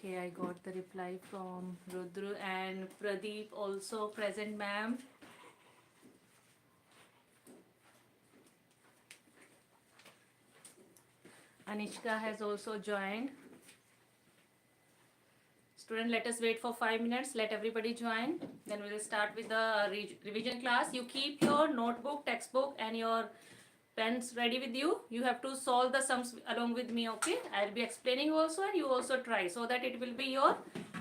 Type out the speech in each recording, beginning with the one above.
Okay, I got the reply from Rudra and Pradeep also present, ma'am. Anishka has also joined. Student, let us wait for 5 minutes. Let everybody join. Then we will start with the revision class. You keep your notebook, textbook and your pens ready with you. You have to solve the sums along with me, okay? I'll be explaining also and you also try so that it will be your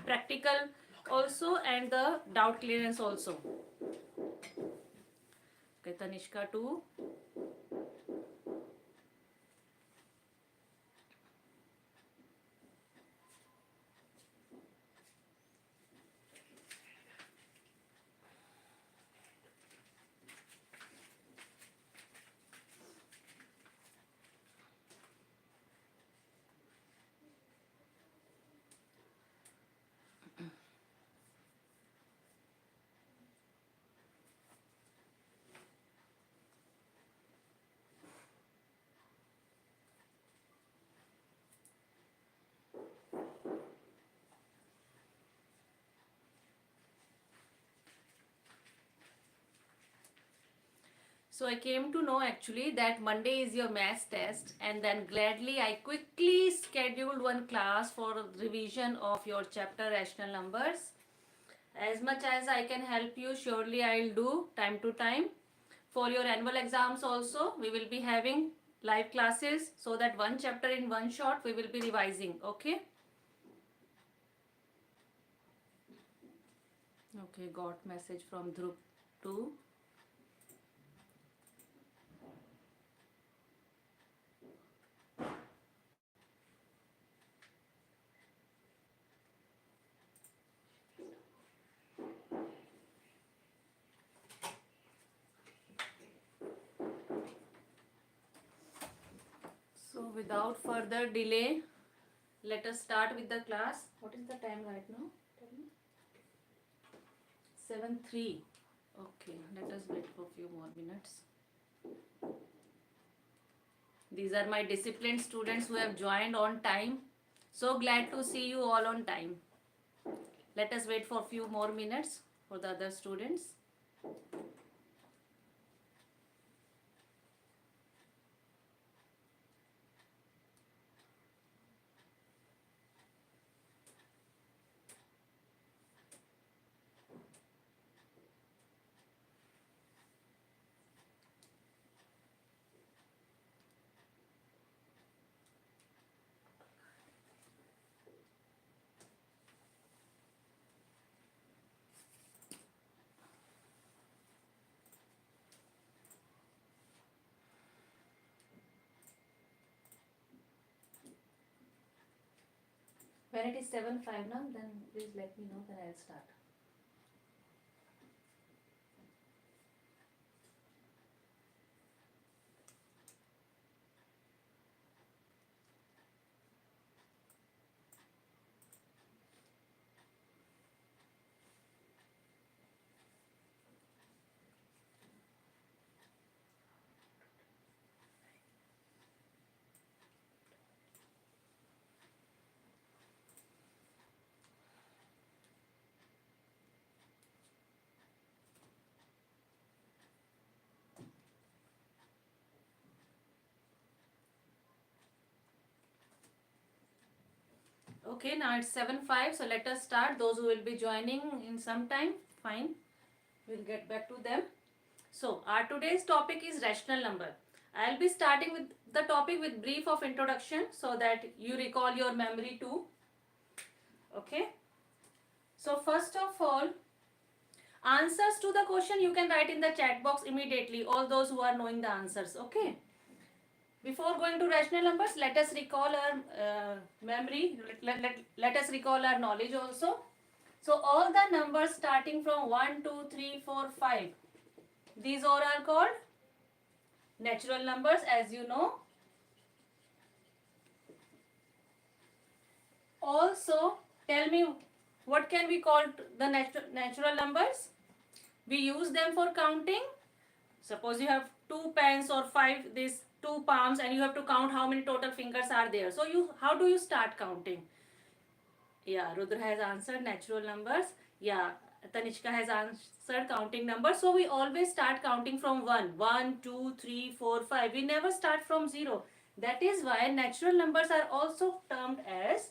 practical also and the doubt clearance also. Okay, Tanishka too. So I came to know actually that Monday is your maths test, and then gladly I quickly scheduled one class for revision of your chapter rational numbers. As much as I can help you, surely I'll do time to time. For your annual exams also, we will be having live classes so that one chapter in one shot we will be revising, okay? Okay, got message from Dhruv too. So without further delay, let us start with the class. What is the time right now? Tell me. 7:03. Okay, let us wait for a few more minutes. These are my disciplined students who have joined on time. So glad to see you all on time. Let us wait for a few more minutes for the other students. When it is 7:05 now, then please let me know, then I'll start. Okay, now it's 7:05, so let us start. Those who will be joining in some time, fine. We'll get back to them. So, our today's topic is rational number. I'll be starting with the topic with brief of introduction so that you recall your memory too. Okay. So, first of all, answers to the question you can write in the chat box immediately, all those who are knowing the answers. Okay. Before going to rational numbers, let us recall our memory, let us recall our knowledge also. So all the numbers starting from 1, 2, 3, 4, 5, these all are called natural numbers, as you know. Also, tell me, what can we call the natural numbers? We use them for counting. Suppose you have 2 pens or 5, these 2 palms, and you have to count how many total fingers are there. So how do you start counting? Yeah, Rudra has answered natural numbers. Yeah, Tanishka has answered counting numbers. So we always start counting from 1. 1, 2, 3, 4, 5. We never start from 0. That is why natural numbers are also termed as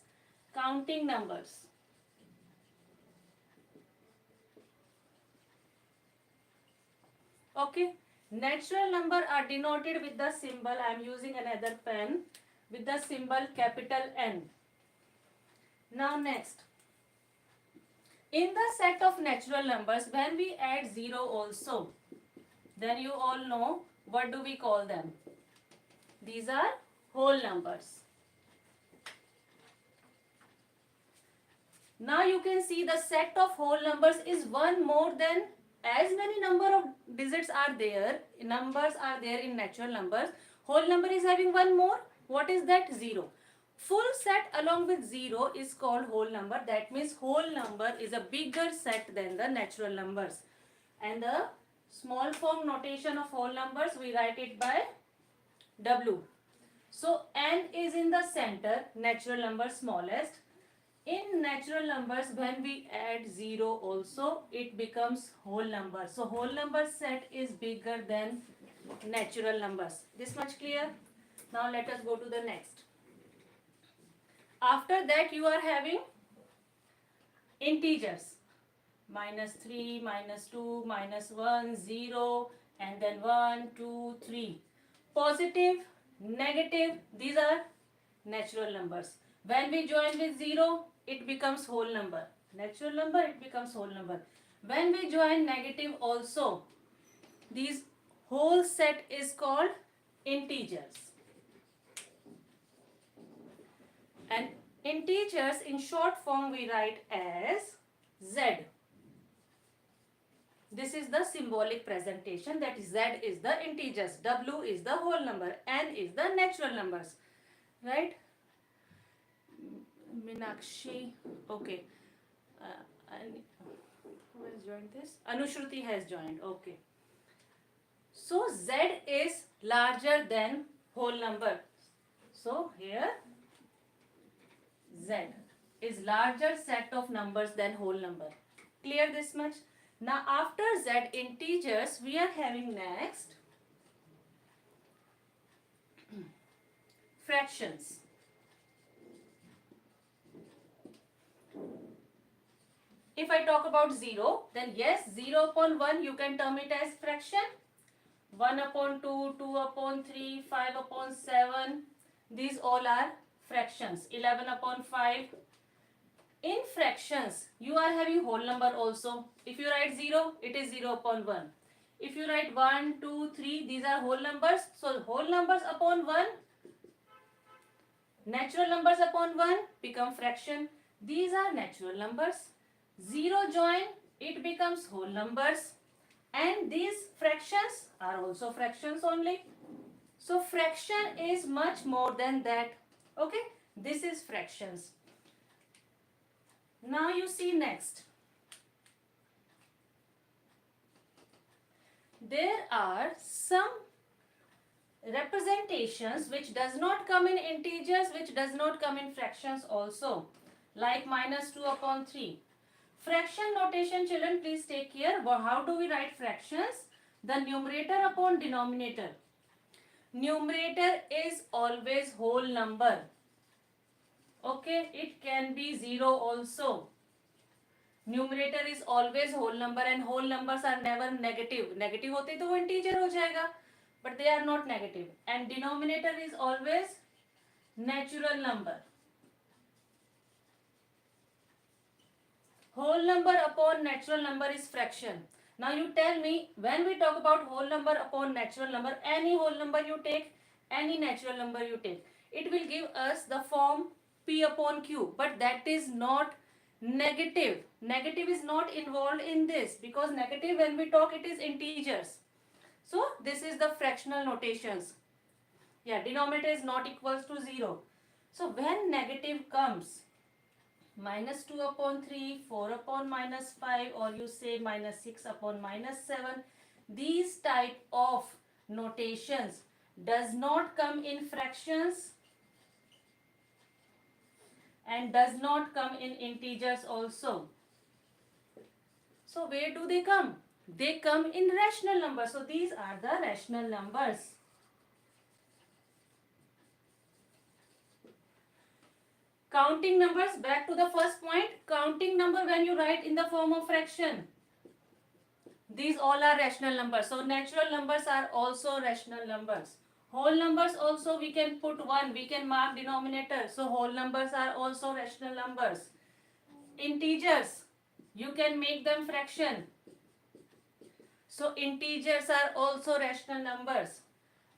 counting numbers. Okay. Natural number are denoted with the symbol. I am using another pen with the symbol capital N. Now next. In the set of natural numbers, when we add 0 also, then you all know what do we call them. These are whole numbers. Now you can see the set of whole numbers is one more than as many number of digits are there, numbers are there in natural numbers. Whole number is having one more. What is that? 0. Full set along with 0 is called whole number. That means whole number is a bigger set than the natural numbers. And the small form notation of whole numbers, we write it by W. So n is in the center, natural number smallest. In natural numbers, when we add 0 also, it becomes whole number. So whole number set is bigger than natural numbers. This much clear? Now let us go to the next. After that you are having integers. -3, -2, -1, 0, and then 1, 2, 3. Positive, negative, these are natural numbers. When we join with 0, it becomes whole number. Natural number, it becomes whole number. When we join negative also, these whole set is called integers. And integers in short form we write as Z. This is the symbolic presentation, that Z is the integers, W is the whole number, N is the natural numbers. Right? Minakshi, okay. Who has joined this? Anushruti has joined, okay. So Z is larger than whole number. So here Z is larger set of numbers than whole number. Clear this much? Now after Z integers, we are having next fractions. If I talk about 0, then yes, 0 upon 1 you can term it as fraction. 1 upon 2, 2 upon 3, 5 upon 7, these all are fractions. 11 upon 5. In fractions, you are having whole number also. If you write 0, it is 0 upon 1. If you write 1, 2, 3, these are whole numbers. So whole numbers upon 1, natural numbers upon 1 become fraction. These are natural numbers. 0 join, it becomes whole numbers. And these fractions are also fractions only. So fraction is much more than that. Okay, this is fractions. Now you see next. There are some representations which does not come in integers, which does not come in fractions also. Like -2 upon 3. Fraction notation, children, please take care. How do we write fractions? The numerator upon denominator. Numerator is always whole number. Okay, it can be 0 also. Numerator is always whole number and whole numbers are never negative. Negative होते तो वो integer हो जाएगा, but they are not negative. And denominator is always natural number. Whole number upon natural number is fraction. Now you tell me, when we talk about whole number upon natural number, any whole number you take, any natural number you take, it will give us the form P upon Q. But that is not negative. Negative is not involved in this, because negative, when we talk, it is integers. So this is the fractional notations. Yeah, denominator is not equals to 0. So when negative comes, -2 upon 3, 4 upon -5, or you say -6 upon -7, these type of notations does not come in fractions. and does not come in integers also. So where do they come? They come in rational numbers. So these are the rational numbers. Counting numbers, back to the first point. Counting number when you write in the form of fraction, these all are rational numbers. So natural numbers are also rational numbers. Whole numbers also we can put 1. We can mark denominator. So whole numbers are also rational numbers. Integers, you can make them fraction. So integers are also rational numbers.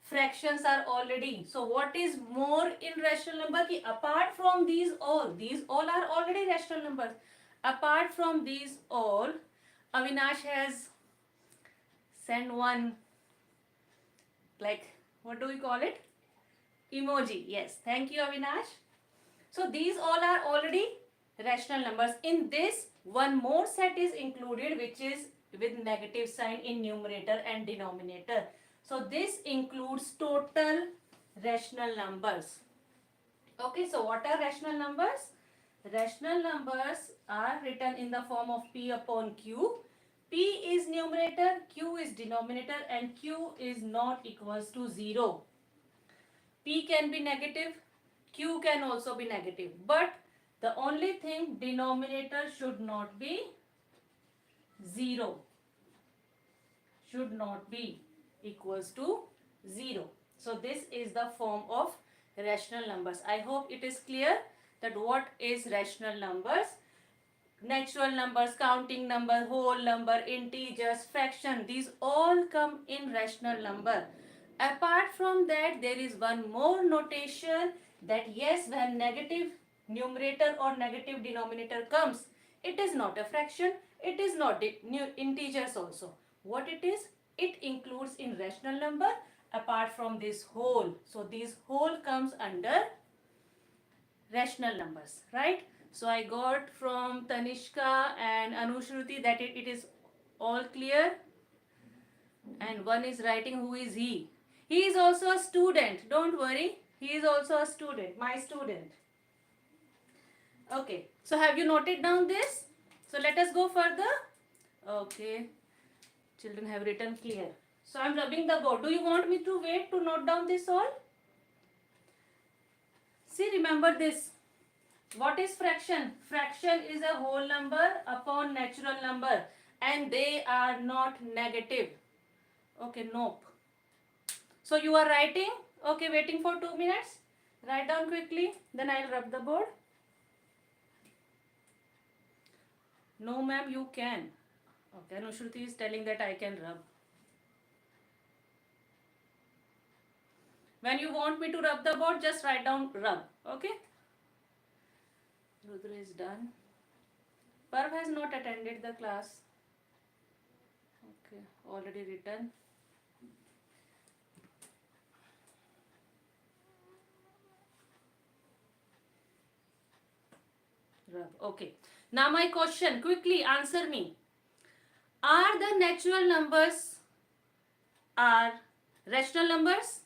Fractions are already. So what is more in rational number? Ki apart from these all are already rational numbers. Apart from these all, Avinash has sent one, like, what do we call it? Emoji. Yes, thank you, Avinash. So these all are already rational numbers. In this, one more set is included, which is with negative sign in numerator and denominator. So this includes total rational numbers. Okay, so what are rational numbers? Rational numbers are written in the form of P upon Q. P is numerator, Q is denominator, and Q is not equals to 0. P can be negative, Q can also be negative. But the only thing, denominator should not be 0. Should not be equals to 0. So this is the form of rational numbers. I hope it is clear that what is rational numbers. Natural numbers, counting number, whole number, integers, fraction, these all come in rational number. Apart from that, there is one more notation that yes, when negative numerator or negative denominator comes, it is not a fraction, it is not integers also. What it is? It includes in rational number apart from this whole. So this whole comes under rational numbers, right? So I got from Tanishka and Anushruti that it is all clear. And one is writing, who is he? He is also a student. Don't worry. He is also a student. My student. Okay. So have you noted down this? So let us go further. Okay. Children have written clear. So I am rubbing the board. Do you want me to wait to note down this all? See, remember this. What is fraction? Fraction is a whole number upon natural number. And they are not negative. Okay, nope. So you are writing? Okay, waiting for 2 minutes. Write down quickly. Then I will rub the board. No, ma'am, you can. Okay, Anushruti is telling that I can rub. When you want me to rub the board, just write down rub. Okay? Rudra is done. Parv has not attended the class. Okay, already written. Rub. Okay. Now my question, quickly answer me. Are the natural numbers are rational numbers?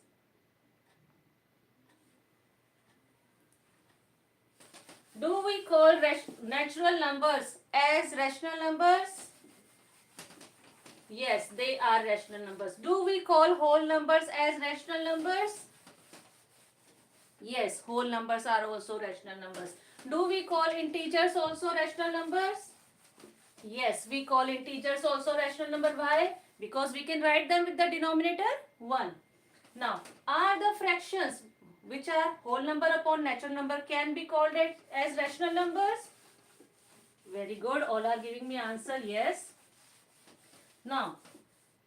Do we call natural numbers as rational numbers? Yes, they are rational numbers. Do we call whole numbers as rational numbers? Yes, whole numbers are also rational numbers. Do we call integers also rational numbers? Yes, we call integers also rational number. Why? Because we can write them with the denominator 1. Now, are the fractions which are whole number upon natural number can be called as rational numbers? Very good. All are giving me answer yes. Now,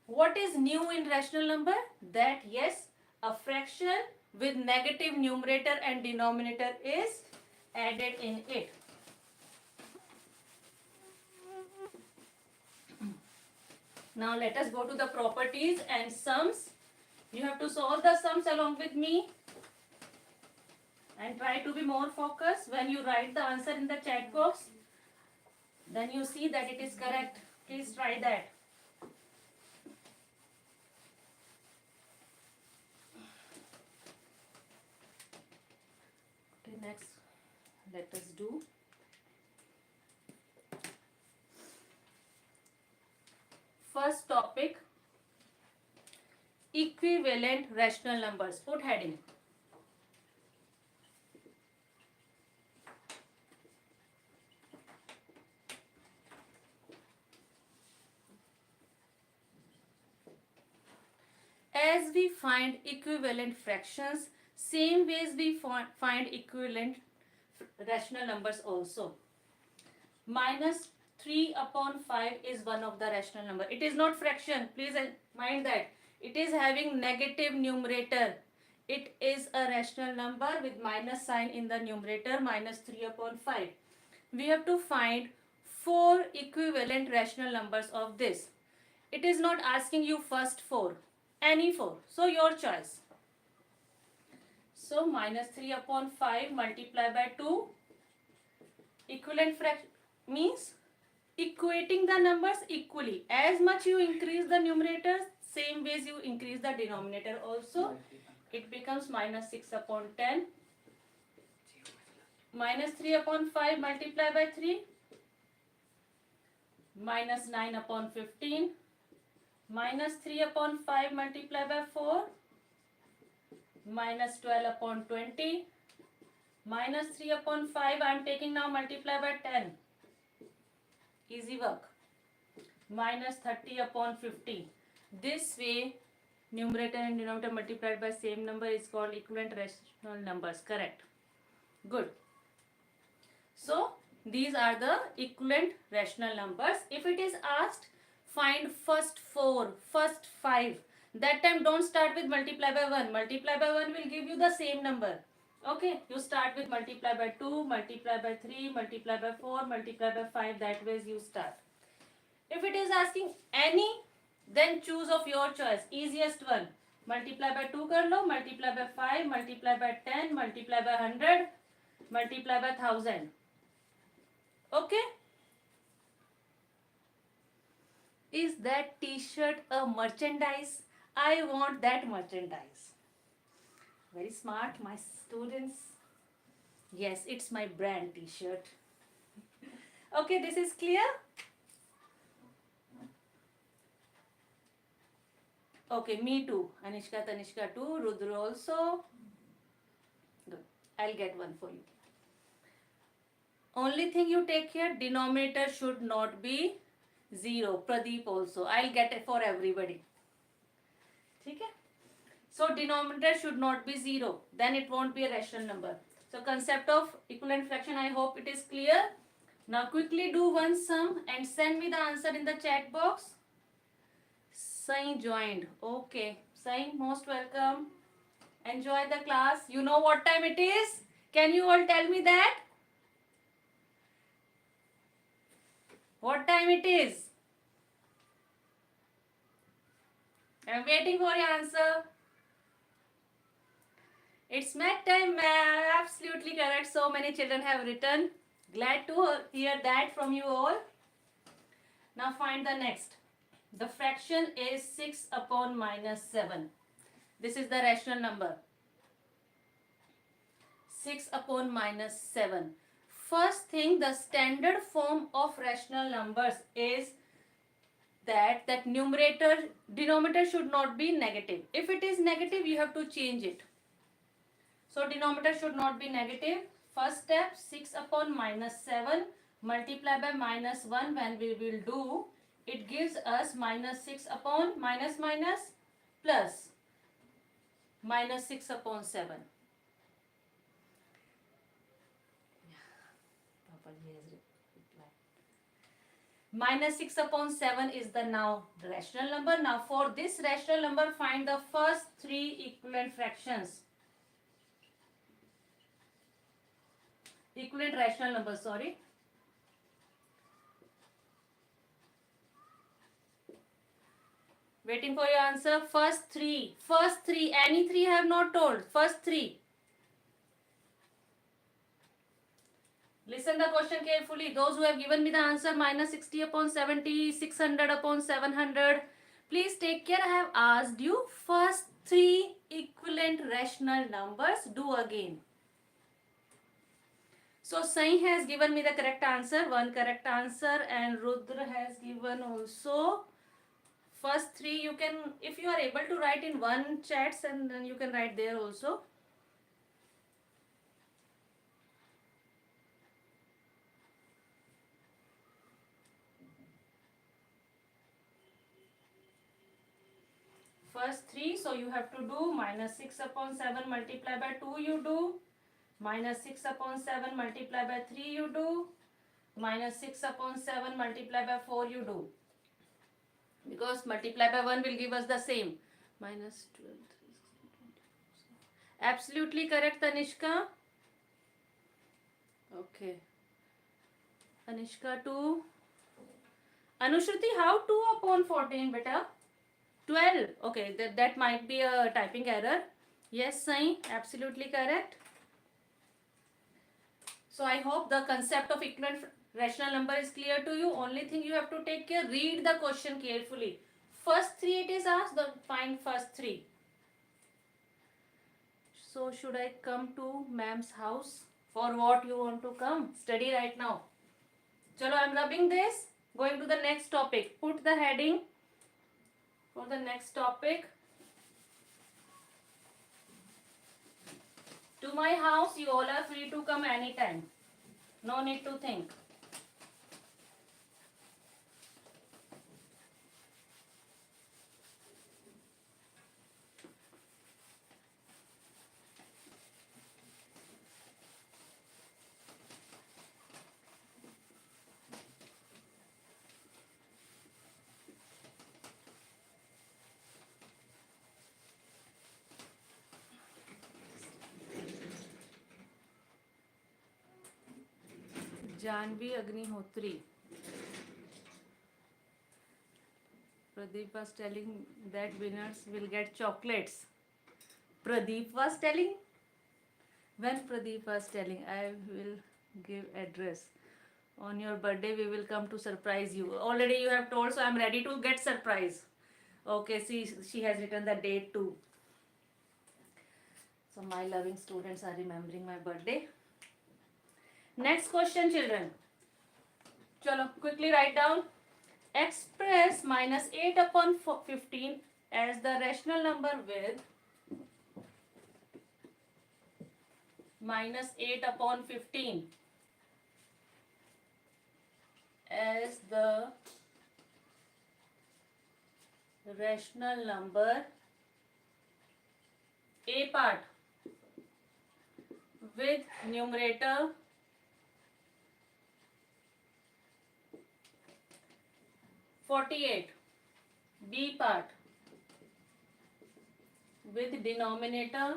what is new in rational number? That yes, a fraction with negative numerator and denominator is added in it. Now let us go to the properties and sums. You have to solve the sums along with me and try to be more focused. When you write the answer in the chat box, then you see that it is correct. Please try that. Okay, next. Let us do. First topic, equivalent rational numbers. Put heading. As we find equivalent fractions, same ways we find equivalent rational numbers also. Minus 3 upon 5 is one of the rational number. It is not fraction. Please mind that. It is having negative numerator. It is a rational number with minus sign in the numerator, minus 3 upon 5. We have to find 4 equivalent rational numbers of this. It is not asking you first 4. Any 4. So your choice. So minus 3 upon 5 multiplied by 2. Equivalent fraction means equating the numbers equally. As much you increase the numerator, same ways you increase the denominator also. It becomes minus 6 upon 10. Minus 3 upon 5 multiplied by 3. Minus 9 upon 15. Minus 3 upon 5 multiplied by 4. Minus 12 upon 20. Minus 3 upon 5 I am taking now multiply by 10. Easy work. Minus 30 upon 50. This way numerator and denominator multiplied by same number is called equivalent rational numbers. Correct. Good. So these are the equivalent rational numbers. If it is asked find first 4, first 5, that time don't start with multiply by 1. Multiply by 1 will give you the same number. Okay, you start with multiply by 2, multiply by 3, multiply by 4, multiply by 5. That way you start. If it is asking any, then choose of your choice. Easiest one. Multiply by 2 kar lo, multiply by 5, multiply by 10, multiply by 100, multiply by 1000. Okay? Is that t-shirt a merchandise? I want that merchandise. Very smart, my students. Yes, it's my brand t-shirt. Okay, this is clear? Okay, me too. Anishka, Tanishka too. Rudra also. Good. I'll get one for you. Only thing you take here, denominator should not be 0. Pradeep also. I'll get it for everybody. Okay? So denominator should not be 0. Then it won't be a rational number. So concept of equivalent fraction, I hope it is clear. Now quickly do one sum and send me the answer in the chat box. Sai joined. Okay. Sai, most welcome. Enjoy the class. You know what time it is? Can you all tell me that? What time it is? I'm waiting for your answer. It's math time, ma'am. Absolutely correct. So many children have written. Glad to hear that from you all. Now find the next. The fraction is 6 upon minus 7. This is the rational number. 6 upon minus 7. First thing, the standard form of rational numbers is that denominator should not be negative. If it is negative, you have to change it. So denominator should not be negative. First step, 6 upon minus 7 multiply by minus 1. When we will do, it gives us minus 6 upon minus plus minus 6 upon 7. Minus 6 upon 7 is the now rational number. Now for this rational number, find the first 3 equivalent fractions. Equivalent rational number, sorry. Waiting for your answer. First 3. Any 3 I have not told. First 3. Listen the question carefully. Those who have given me the answer, minus 60 upon 70, 600 upon 700. Please take care. I have asked you first 3 equivalent rational numbers. Do again. So Sai has given me the correct answer, one correct answer, and Rudra has given also first three. You can, if you are able to write in one chats, and then you can write there also. First three, so you have to do minus 6 upon 7 multiplied by 2 you do, minus 6 upon 7 multiplied by 3 you do, minus 6 upon 7 multiplied by 4 you do. Because multiply by 1 will give us the same. Minus 12. Absolutely correct, Tanishka. Okay. Tanishka 2. Anushruti, how 2 upon 14, beta? 12. Okay, that might be a typing error. Yes, Sai, absolutely correct. So I hope the concept of equivalent rational number is clear to you. Only thing you have to take care, read the question carefully. First three it is asked, find first three. So should I come to ma'am's house? For what you want to come? Study right now. Chalo, I am rubbing this. Going to the next topic. Put the heading for the next topic. To my house, you all are free to come anytime. No need to think. Janvi Agnihotri. Pradeep was telling that winners will get chocolates. Pradeep was telling? When Pradeep was telling, I will give address. On your birthday, we will come to surprise you. Already you have told, so I am ready to get surprise. Okay, see, she has written the date too. So my loving students are remembering my birthday. Next question, children. Chalo, quickly write down. Express minus 8 upon 15 as the rational number with minus 8 upon 15 as the rational number A part with numerator 48, B part with denominator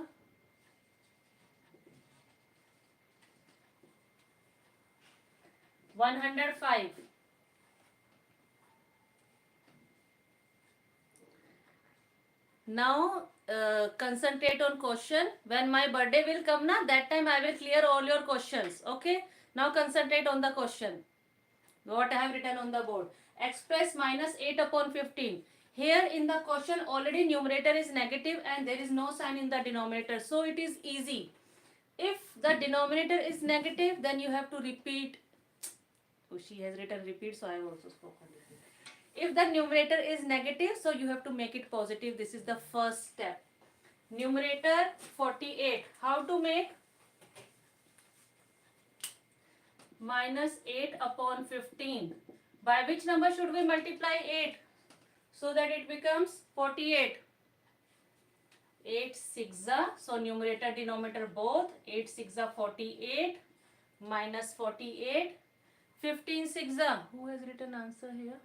105. Now concentrate on question. When my birthday will come na, that time I will clear all your questions. Okay. Now concentrate on the question. What I have written on the board. Express minus 8 upon 15. Here in the question already numerator is negative and there is no sign in the denominator. So it is easy. If the denominator is negative, then you have to repeat. Oh, she has written repeat, so I have also spoken repeat. If the numerator is negative, so you have to make it positive. This is the first step. Numerator 48. How to make? Minus 8 upon 15. By which number should we multiply 8? So that it becomes 48. 8 6 so numerator denominator both. 8 6 48 minus 48. 15 6 who has written answer here?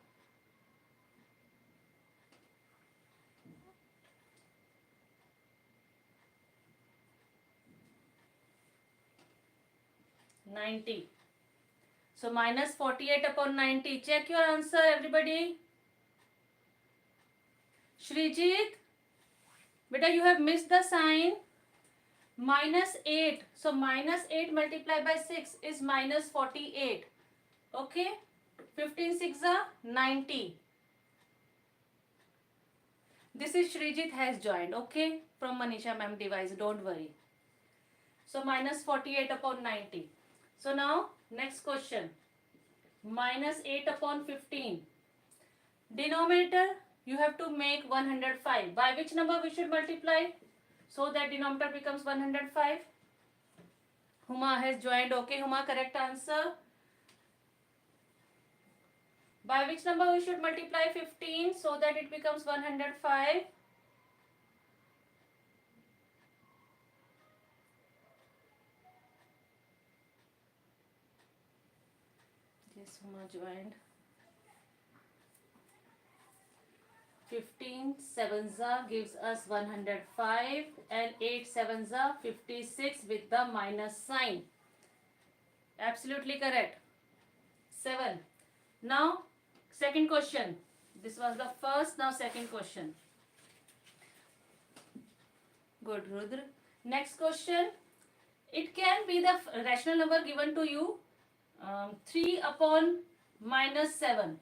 $90. So minus 48 upon 90. Check your answer, everybody. Shrijit, beta, you have missed the sign. Minus 8. So minus 8 multiplied by 6 is minus 48. Okay. 15 6 90. This is Shrijit has joined. Okay. From Manisha ma'am device. Don't worry. So minus 48 upon 90. So now next question. Minus 8 upon 15. Denominator you have to make 105. By which number we should multiply so that denominator becomes 105? Huma has joined. Okay, Huma, correct answer. By which number we should multiply 15 so that it becomes 105? Yes, Huma joined. 15 sevens gives us 105 and 8 sevens 56 with the minus sign. Absolutely correct. 7. Now second question. This was the first, now second question. Good, Rudra. Next question. It can be the rational number given to you 3 upon minus 7.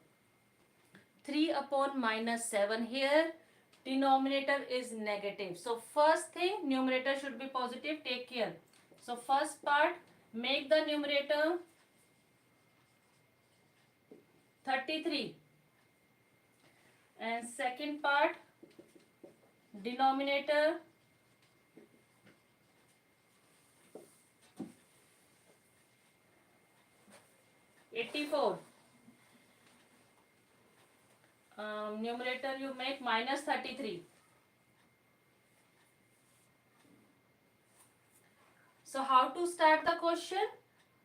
3 upon minus 7 here. Denominator is negative. So first thing, numerator should be positive. Take care. So first part, make the numerator 33. And second part, denominator 84. Numerator you make minus 33. So how to start the question?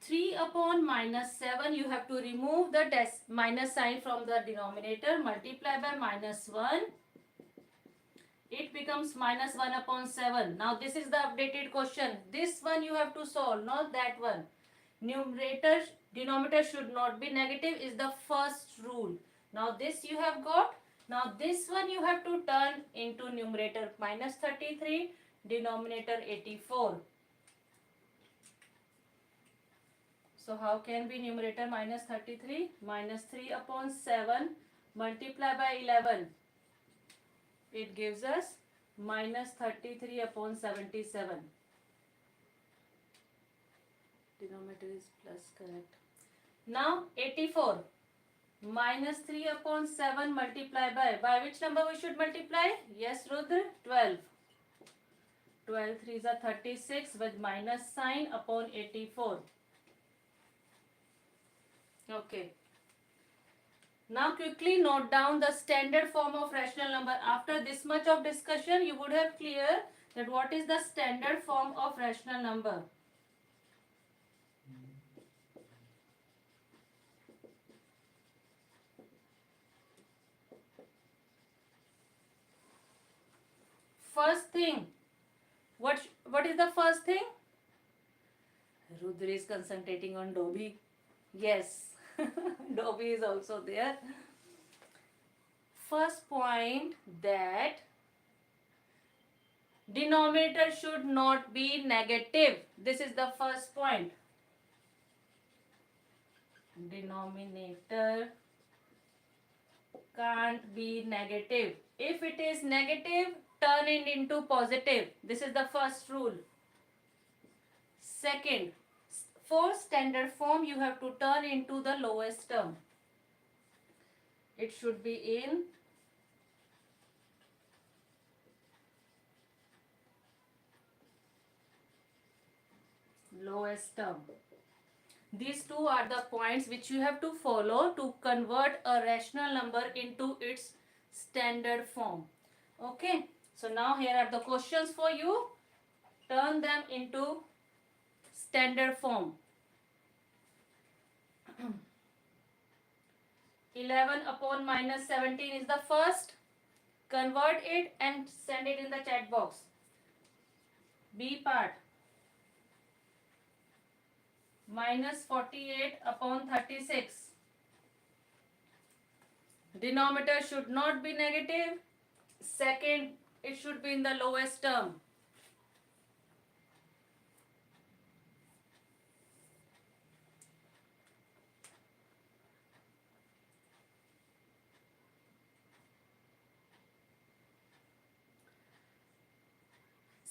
3 upon minus 7, you have to remove the minus sign from the denominator, multiply by minus 1. It becomes minus 1 upon 7. Now this is the updated question. This one you have to solve, not that one. Denominator should not be negative is the first rule. Now this you have got. Now this one you have to turn into numerator minus 33, denominator 84. So how can be numerator minus 33? Minus 3 upon 7 multiply by 11. It gives us minus 33 upon 77. Denominator is plus, correct. Now 84. Minus 3 upon 7 multiply by which number we should multiply? Yes, Rudra, 12. 12 3s are 36 with minus sign upon 84. Okay. Now quickly note down the standard form of rational number. After this much of discussion, you would have clear that what is the standard form of rational number. First thing, what is the first thing? Rudra is concentrating on Dobby. Yes, Dobby is also there. First point, that denominator should not be negative. This is the first point. Denominator can't be negative. If it is negative, turn it into positive. This is the first rule. Second, for standard form you have to turn into the lowest term. It should be in lowest term. These two are the points which you have to follow to convert a rational number into its standard form. Okay, so now here are the questions for you. Turn them into standard form. 11 upon minus 17 is the first. Convert it and send it in the chat box. B part. Minus 48 upon 36. Denominator should not be negative. Second, it should be in the lowest term.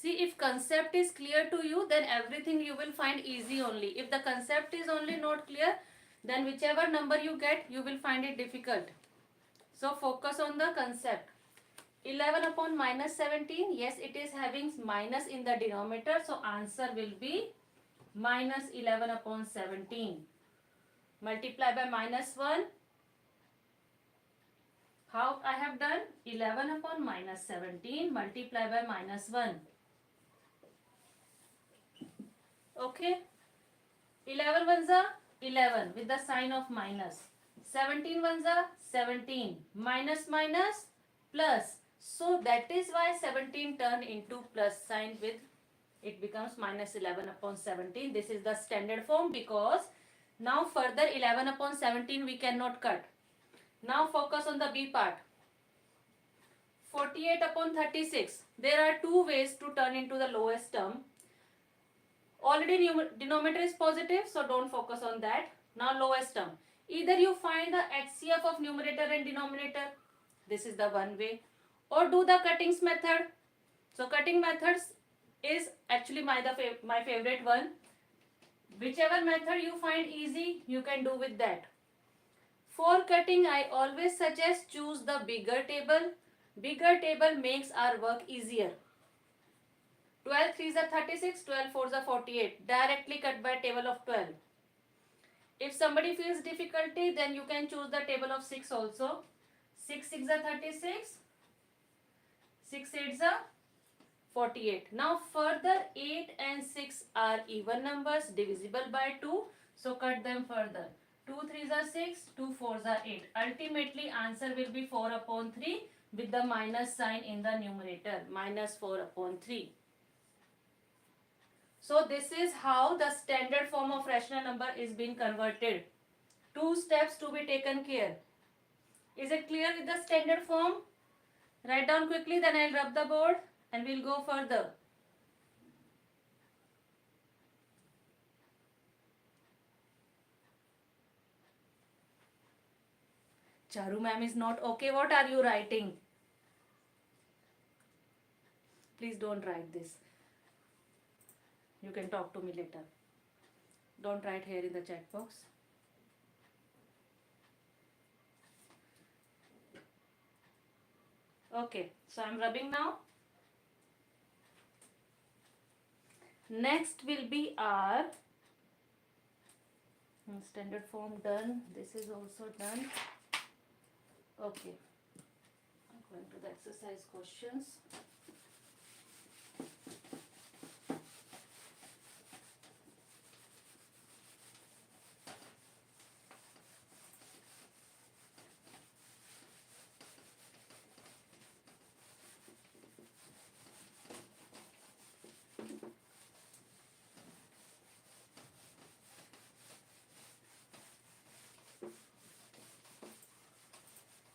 See, if concept is clear to you, then everything you will find easy only. If the concept is only not clear, then whichever number you get, you will find it difficult. So focus on the concept. 11 upon minus 17, yes, it is having minus in the denominator, so answer will be minus 11 upon 17. Multiply by minus 1. How I have done? 11 upon minus 17 multiply by minus 1. Okay. 11 ones are 11 with the sign of minus. 17 ones are 17. Minus minus plus. So that is why 17 turn into plus sign with it becomes minus 11 upon 17. This is the standard form because now further 11 upon 17 we cannot cut. Now focus on the B part. 48 upon 36. There are two ways to turn into the lowest term. Already denominator is positive, so don't focus on that. Now lowest term. Either you find the HCF of numerator and denominator. This is the one way. Or do the cuttings method. So cutting methods is actually my favorite one. Whichever method you find easy, you can do with that. For cutting, I always suggest choose the bigger table. Bigger table makes our work easier. 12 3s are 36, 12 4s are 48. Directly cut by table of 12. If somebody feels difficulty, then you can choose the table of 6 also. 6 6 are 36, 6 8s are 48. Now further 8 and 6 are even numbers divisible by 2. So cut them further. 2 3s are 6, 2 4s are 8. Ultimately answer will be 4 upon 3 with the minus sign in the numerator. Minus 4 upon 3. So this is how the standard form of rational number is being converted. Two steps to be taken care. Is it clear with the standard form? Write down quickly, then I'll rub the board and we'll go further. Charu ma'am is not okay. What are you writing? Please don't write this. You can talk to me later. Don't write here in the chat box. Okay, so I'm rubbing now. Next will be our standard form done. This is also done. Okay, I'm going to the exercise questions.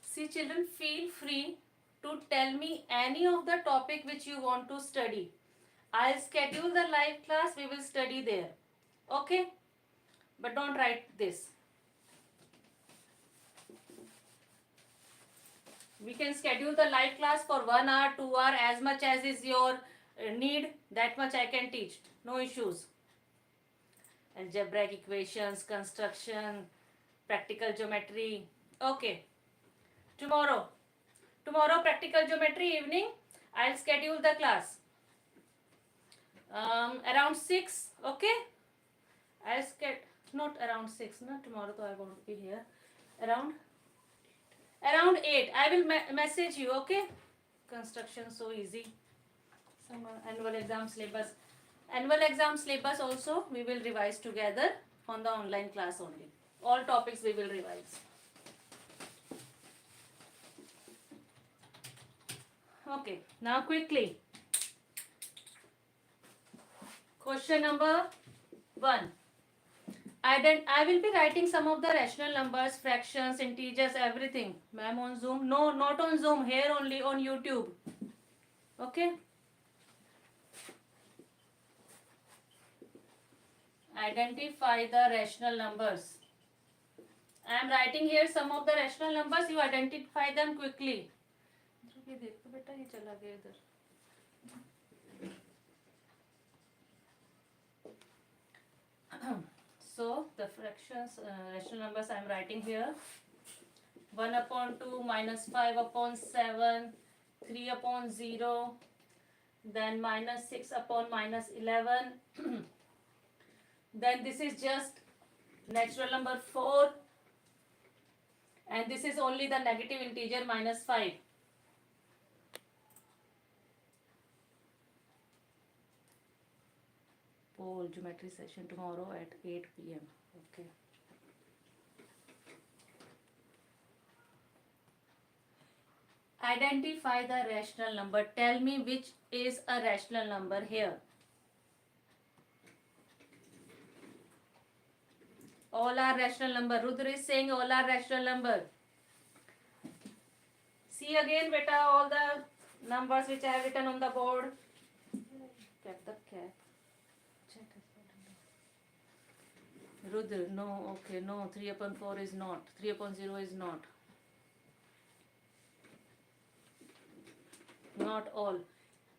See children, feel free to tell me any of the topic which you want to study. I'll schedule the live class, we will study there. Okay? But don't write this. We can schedule the live class for 1 hour, 2 hour, as much as is your need, that much I can teach. No issues. Algebraic equations, construction, practical geometry. Okay. Tomorrow practical geometry evening, I'll schedule the class. Around 6, okay? I'll not around 6, no, tomorrow I won't be here. Around 8, I will message you, okay? Construction so easy. Some annual exam syllabus. Annual exam syllabus also we will revise together on the online class only. All topics we will revise. Okay, now quickly. Question number 1. I will be writing some of the rational numbers, fractions, integers, everything. Ma'am on Zoom? No, not on Zoom. Here only on YouTube. Okay? Identify the rational numbers. I am writing here some of the rational numbers. You identify them quickly. ये देखो बेटा ये चला गया इधर. So the fractions, rational numbers I am writing here. 1 upon 2 minus 5 upon 7, 3 upon 0, then minus 6 upon minus 11. Then this is just natural number 4, and this is only the negative integer minus 5. Pole geometry session tomorrow at 8 p.m. Okay. Identify the rational number. Tell me which is a rational number here. All are rational number. Rudra is saying all are rational number. See again, beta, all the numbers which I have written on the board. Get the cap. Rudra, no, okay, no, 3 upon 4 is not. 3 upon 0 is not. Not all.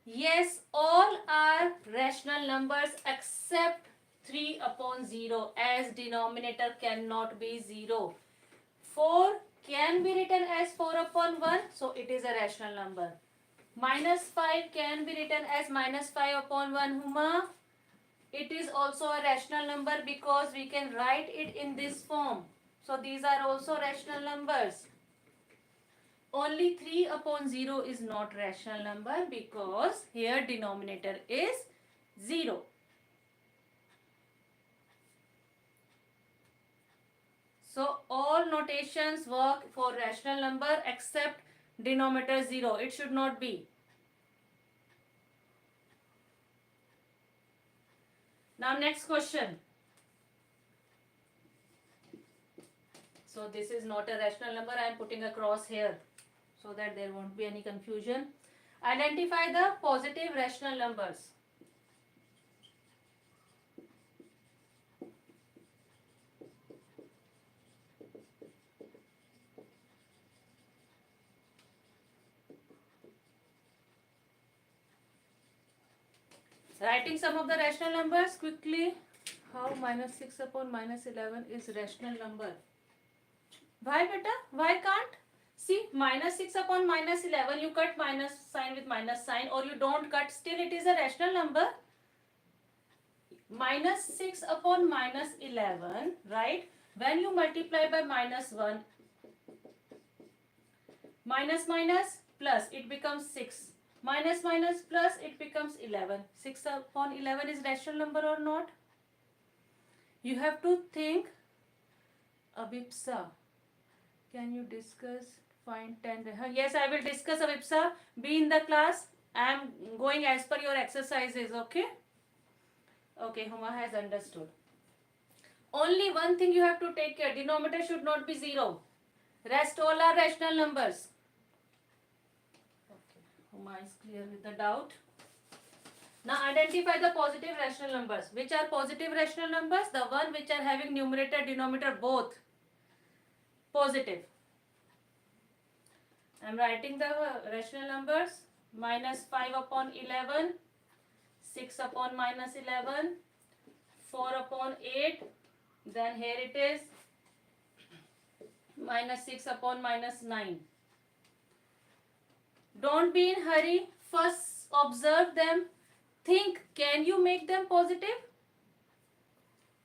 Yes, all are rational numbers except 3 upon 0, as denominator cannot be 0. 4 can be written as 4 upon 1, so it is a rational number. Minus 5 can be written as minus 5 upon 1, Huma. It is also a rational number because we can write it in this form. So these are also rational numbers. Only 3 upon 0 is not rational number because here denominator is 0. So all notations work for rational number except denominator 0. It should not be. Now next question. So this is not a rational number. I am putting a cross here so that there won't be any confusion. Identify the positive rational numbers. Writing some of the rational numbers quickly. How minus 6 upon minus 11 is rational number? Why beta? Why can't? See, minus 6 upon minus 11, you cut minus sign with minus sign, or you don't cut, still it is a rational number. Minus 6 upon minus 11, right? When you multiply by minus 1, minus minus plus, it becomes 6. Minus minus plus, it becomes 11. 6 upon 11 is rational number or not? You have to think. Abipsa, can you discuss find 10? Yes, I will discuss, Abipsa. Be in the class. I am going as per your exercises, okay? Okay, Huma has understood. Only one thing you have to take care. Denominator should not be 0. Rest all are rational numbers. Okay, Huma is clear with the doubt. Now identify the positive rational numbers. Which are positive rational numbers? The one which are having numerator, denominator both positive. I am writing the rational numbers. Minus 5 upon 11, 6 upon minus 11, 4 upon 8, then here it is minus 6 upon minus 9. Don't be in hurry. First observe them. Think, can you make them positive?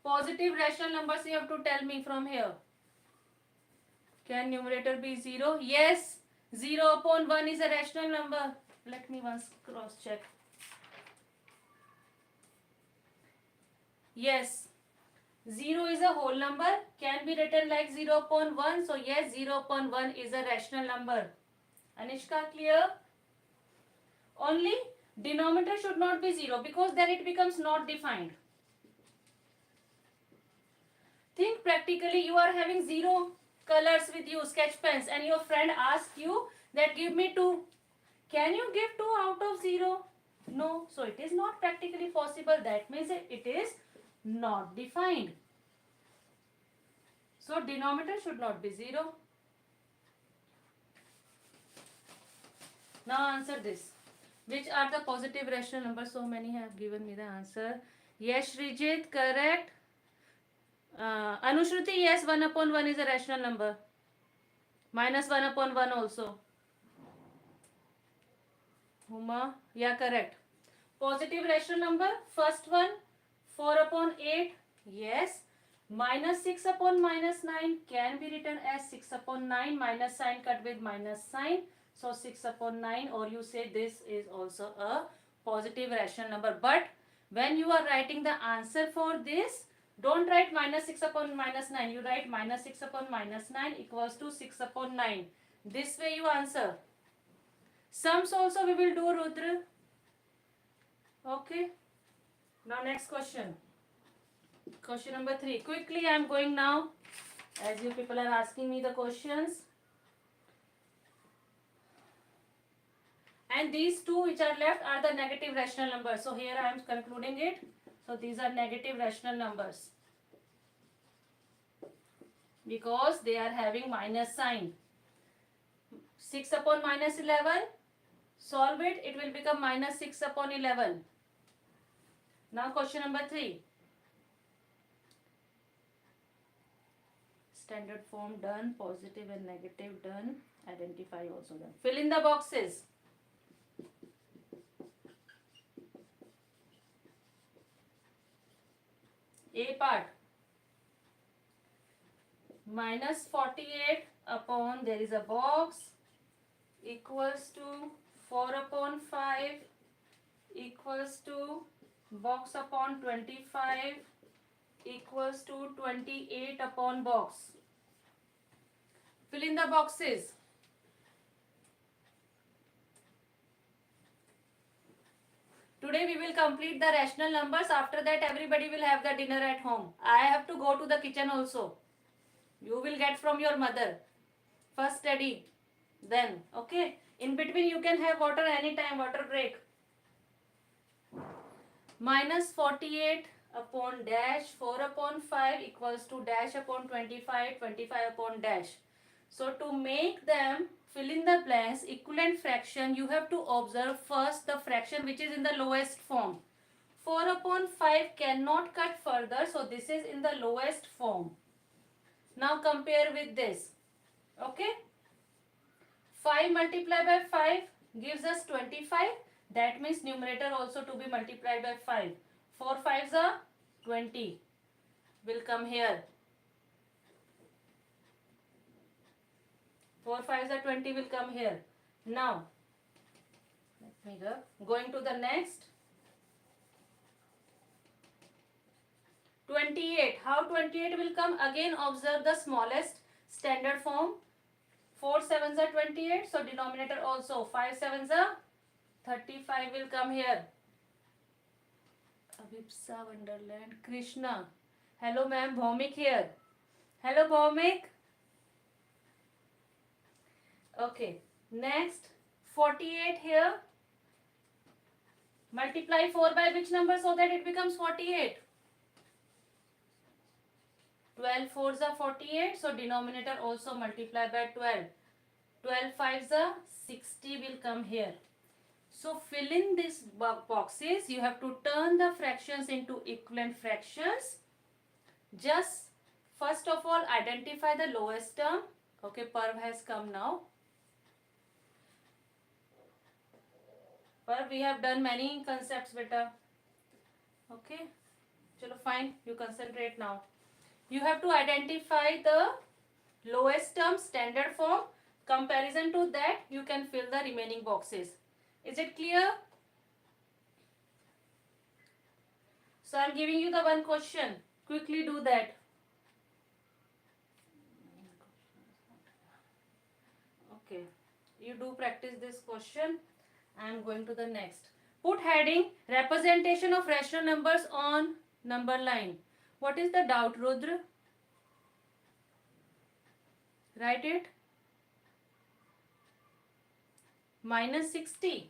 Positive rational numbers you have to tell me from here. Can numerator be 0? Yes. 0 upon 1 is a rational number. Let me once cross check. Yes. 0 is a whole number. Can be written like 0 upon 1. So yes, 0 upon 1 is a rational number. Anishka, clear? Only denominator should not be 0 because then it becomes not defined. Think practically. You are having 0 colors with you, sketch pens, and your friend asks you that give me 2. Can you give 2 out of 0? No. So it is not practically possible. That means it is not defined. So denominator should not be 0. Now answer this. Which are the positive rational numbers? So many have given me the answer. Yes, Rijit, correct. Anushruti, yes, 1 upon 1 is a rational number. Minus 1 upon 1 also. Huma, yeah, correct. Positive rational number, first one, 4 upon 8, yes. Minus 6 upon minus 9 can be written as 6 upon 9, minus sign cut with minus sign. So 6 upon 9, or you say this is also a positive rational number. But when you are writing the answer for this, don't write minus 6 upon minus 9. You write minus 6 upon minus 9 equals to 6 upon 9. This way you answer. Sums also we will do, Rudra. Okay. Now next question. Question number 3. Quickly I am going now, as you people are asking me the questions. And these two which are left are the negative rational numbers. So here I am concluding it. So these are negative rational numbers, because they are having minus sign. 6 upon minus 11. Solve it. It will become minus 6 upon 11. Now question number 3. Standard form done. Positive and negative done. Identify also done. Fill in the boxes. A part. Minus 48 upon, there is a box, equals to 4 upon 5 equals to box upon 25 equals to 28 upon box. Fill in the boxes. Today we will complete the rational numbers. After that everybody will have the dinner at home. I have to go to the kitchen also. You will get from your mother. First study, then, okay? In between you can have water anytime, water break. Minus 48 upon dash 4 upon 5 equals to dash upon 25, 25 upon dash. So to make them fill in the blanks, equivalent fraction, you have to observe first the fraction which is in the lowest form. 4 upon 5 cannot cut further, so this is in the lowest form. Now compare with this. Okay? 5 multiplied by 5 gives us 25. That means numerator also to be multiplied by 5. 4 5s are 20. Will come here. 4 5s are 20 will come here. Now, let me go. Going to the next. 28. How 28 will come? Again observe the smallest standard form. 4 7s are 28. So denominator also 5 7s are 35 will come here. Abhipsa Wonderland. Krishna. Hello ma'am. Bhaumik here. Hello Bhaumik. Okay. Next. 48 here. Multiply 4 by which number so that it becomes 48? 12 4s are 48. So denominator also multiply by 12. 12 5s are 60 will come here. So fill in these boxes. You have to turn the fractions into equivalent fractions. Just first of all identify the lowest term. Okay, Parv has come now. Parv, we have done many concepts, beta. Okay, chalo fine. You concentrate now. You have to identify the lowest term, standard form. Comparison to that, you can fill the remaining boxes. Is it clear? So I am giving you the one question. Quickly do that. Okay. You do practice this question. I am going to the next. Put heading representation of rational numbers on number line. What is the doubt, Rudra? Write it. Minus 60.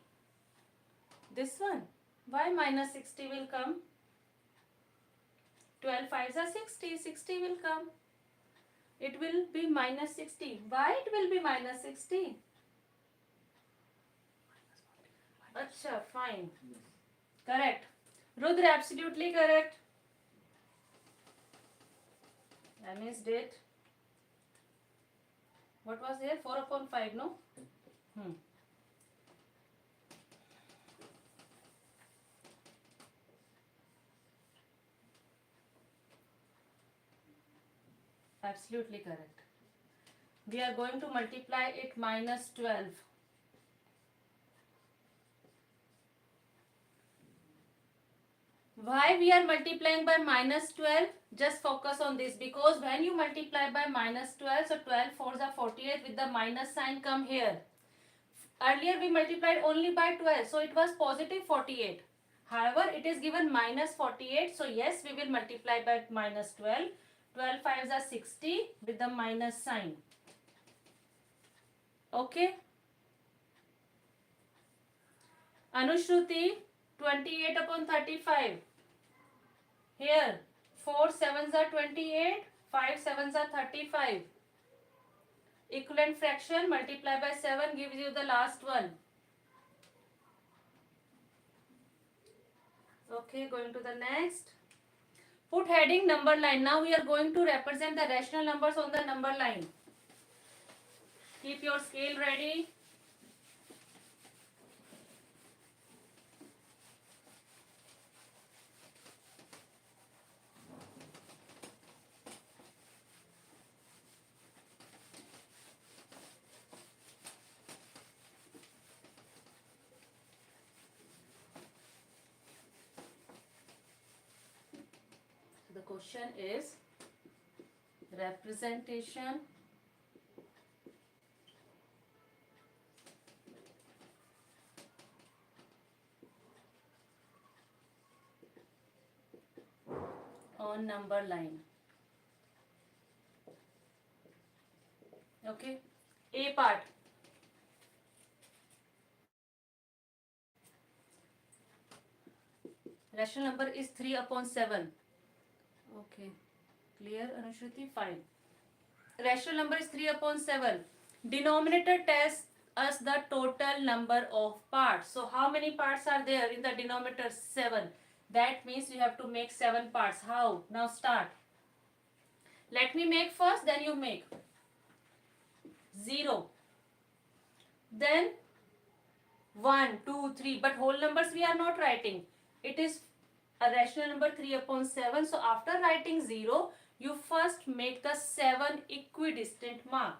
This one. Why minus 60 will come? 12 5s are 60. 60 will come. It will be minus 60. Why it will be minus 60? Acha, fine. Correct. Rudra, absolutely correct. I missed it. What was here? 4 upon 5, no? Absolutely correct. We are going to multiply it minus 12. Why we are multiplying by minus 12? Just focus on this, because when you multiply by minus 12, so 12 fours are 48, with the minus sign come here. Earlier we multiplied only by 12, so it was positive 48. However, it is given minus 48, so yes, we will multiply by minus 12. 12 fives are 60 with the minus sign. Okay. Anushruti, 28 upon 35. Here, 4 sevens are 28, 5 sevens are 35. Equivalent fraction, multiply by 7 gives you the last one. Okay, going to the next. Put heading number line. Now we are going to represent the rational numbers on the number line. Keep your scale ready. The question is representation on number line. Okay. A part. Rational number is 3 upon 7. Okay. Clear, Anushruti? Fine. Rational number is 3 upon 7. Denominator tells us the total number of parts. So how many parts are there in the denominator? 7. That means you have to make 7 parts. How? Now start. Let me make first, then you make. 0. Then 1, 2, 3. But whole numbers we are not writing. It is a rational number 3 upon 7. So after writing 0, you first make the 7 equidistant mark.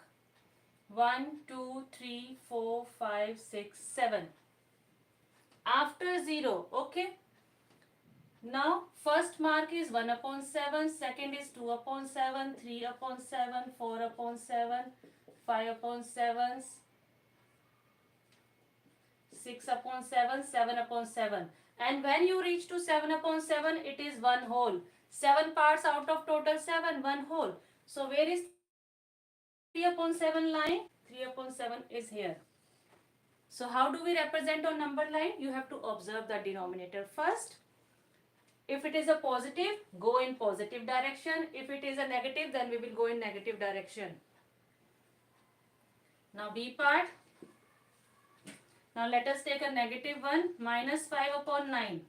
1, 2, 3, 4, 5, 6, 7. After 0, okay. Now first mark is 1 upon 7, second is 2 upon 7, 3 upon 7, 4 upon 7, 5 upon 7, 6 upon 7, 7 upon 7. And when you reach to 7 upon 7, it is one whole. 7 parts out of total 7, one whole. So where is 3 upon 7 line? 3 upon 7 is here. So how do we represent on number line? You have to observe the denominator first. If it is a positive, go in positive direction. If it is a negative, then we will go in negative direction. Now B part. Now let us take a negative one. Minus 5 upon 9.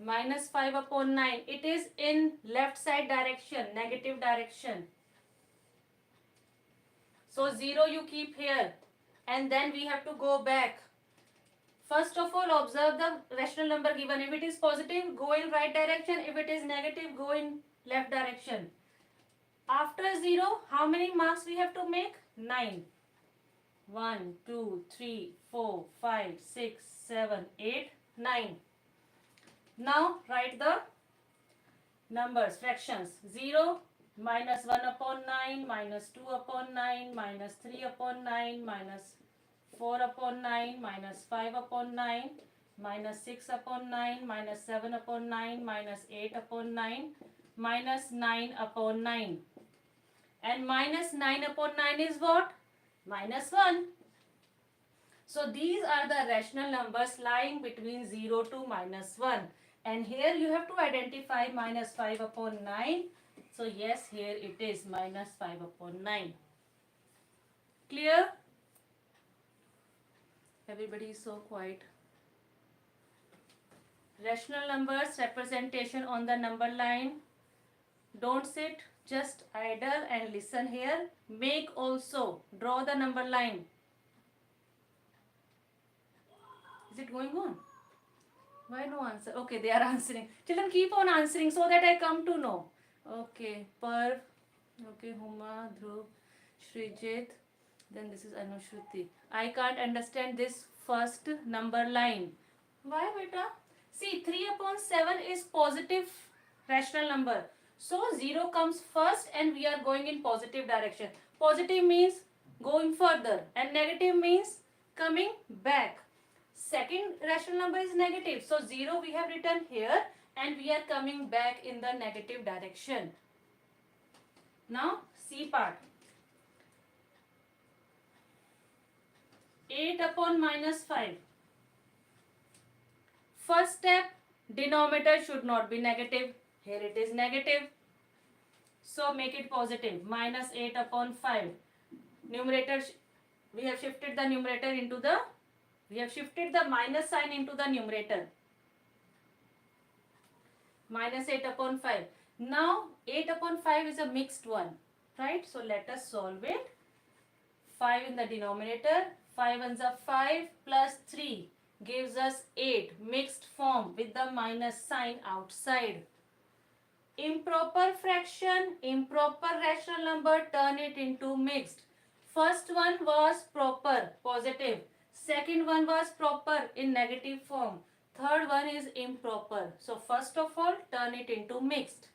Minus 5 upon 9. It is in left side direction, negative direction. So 0 you keep here. And then we have to go back. First of all, observe the rational number given. If it is positive, go in right direction. If it is negative, go in left direction. After 0, how many marks we have to make? 9. 1, 2, 3, 4, 5, 6, 7, 8, 9. Now write the numbers, fractions. 0, minus 1 upon 9, minus 2 upon 9, minus 3 upon 9, minus 4 upon 9, minus 5 upon 9, minus 6 upon 9, minus 7 upon 9, minus 8 upon 9, minus 9 upon 9. And minus 9 upon 9 is what? Minus 1. So these are the rational numbers lying between 0 to minus 1. And here you have to identify minus 5 upon 9. So yes, here it is minus 5 upon 9. Clear? Everybody is so quiet. Rational numbers representation on the number line. Don't sit just idle and listen here. Make also. Draw the number line. Is it going on? Why no answer? Okay, they are answering. Children, keep on answering so that I come to know. Okay, Per. Okay, Huma, Dhruv, Srijit. Then this is Anushruti. I can't understand this first number line. Why, beta? See, 3 upon 7 is positive rational number. So 0 comes first and we are going in positive direction. Positive means going further and negative means coming back. Second rational number is negative. So 0 we have written here and we are coming back in the negative direction. Now C part. 8 upon minus 5. First step, denominator should not be negative. Here it is negative. So make it positive. Minus 8 upon 5. Numerator, we have shifted the numerator into the, we have shifted the minus sign into the numerator. Minus 8 upon 5. Now 8 upon 5 is a mixed one. Right? So let us solve it. 5 in the denominator. 5 ones are 5 plus 3 gives us 8. Mixed form with the minus sign outside. Improper fraction, improper rational number, turn it into mixed. First one was proper, positive. Second one was proper in negative form. Third one is improper. So first of all, turn it into mixed.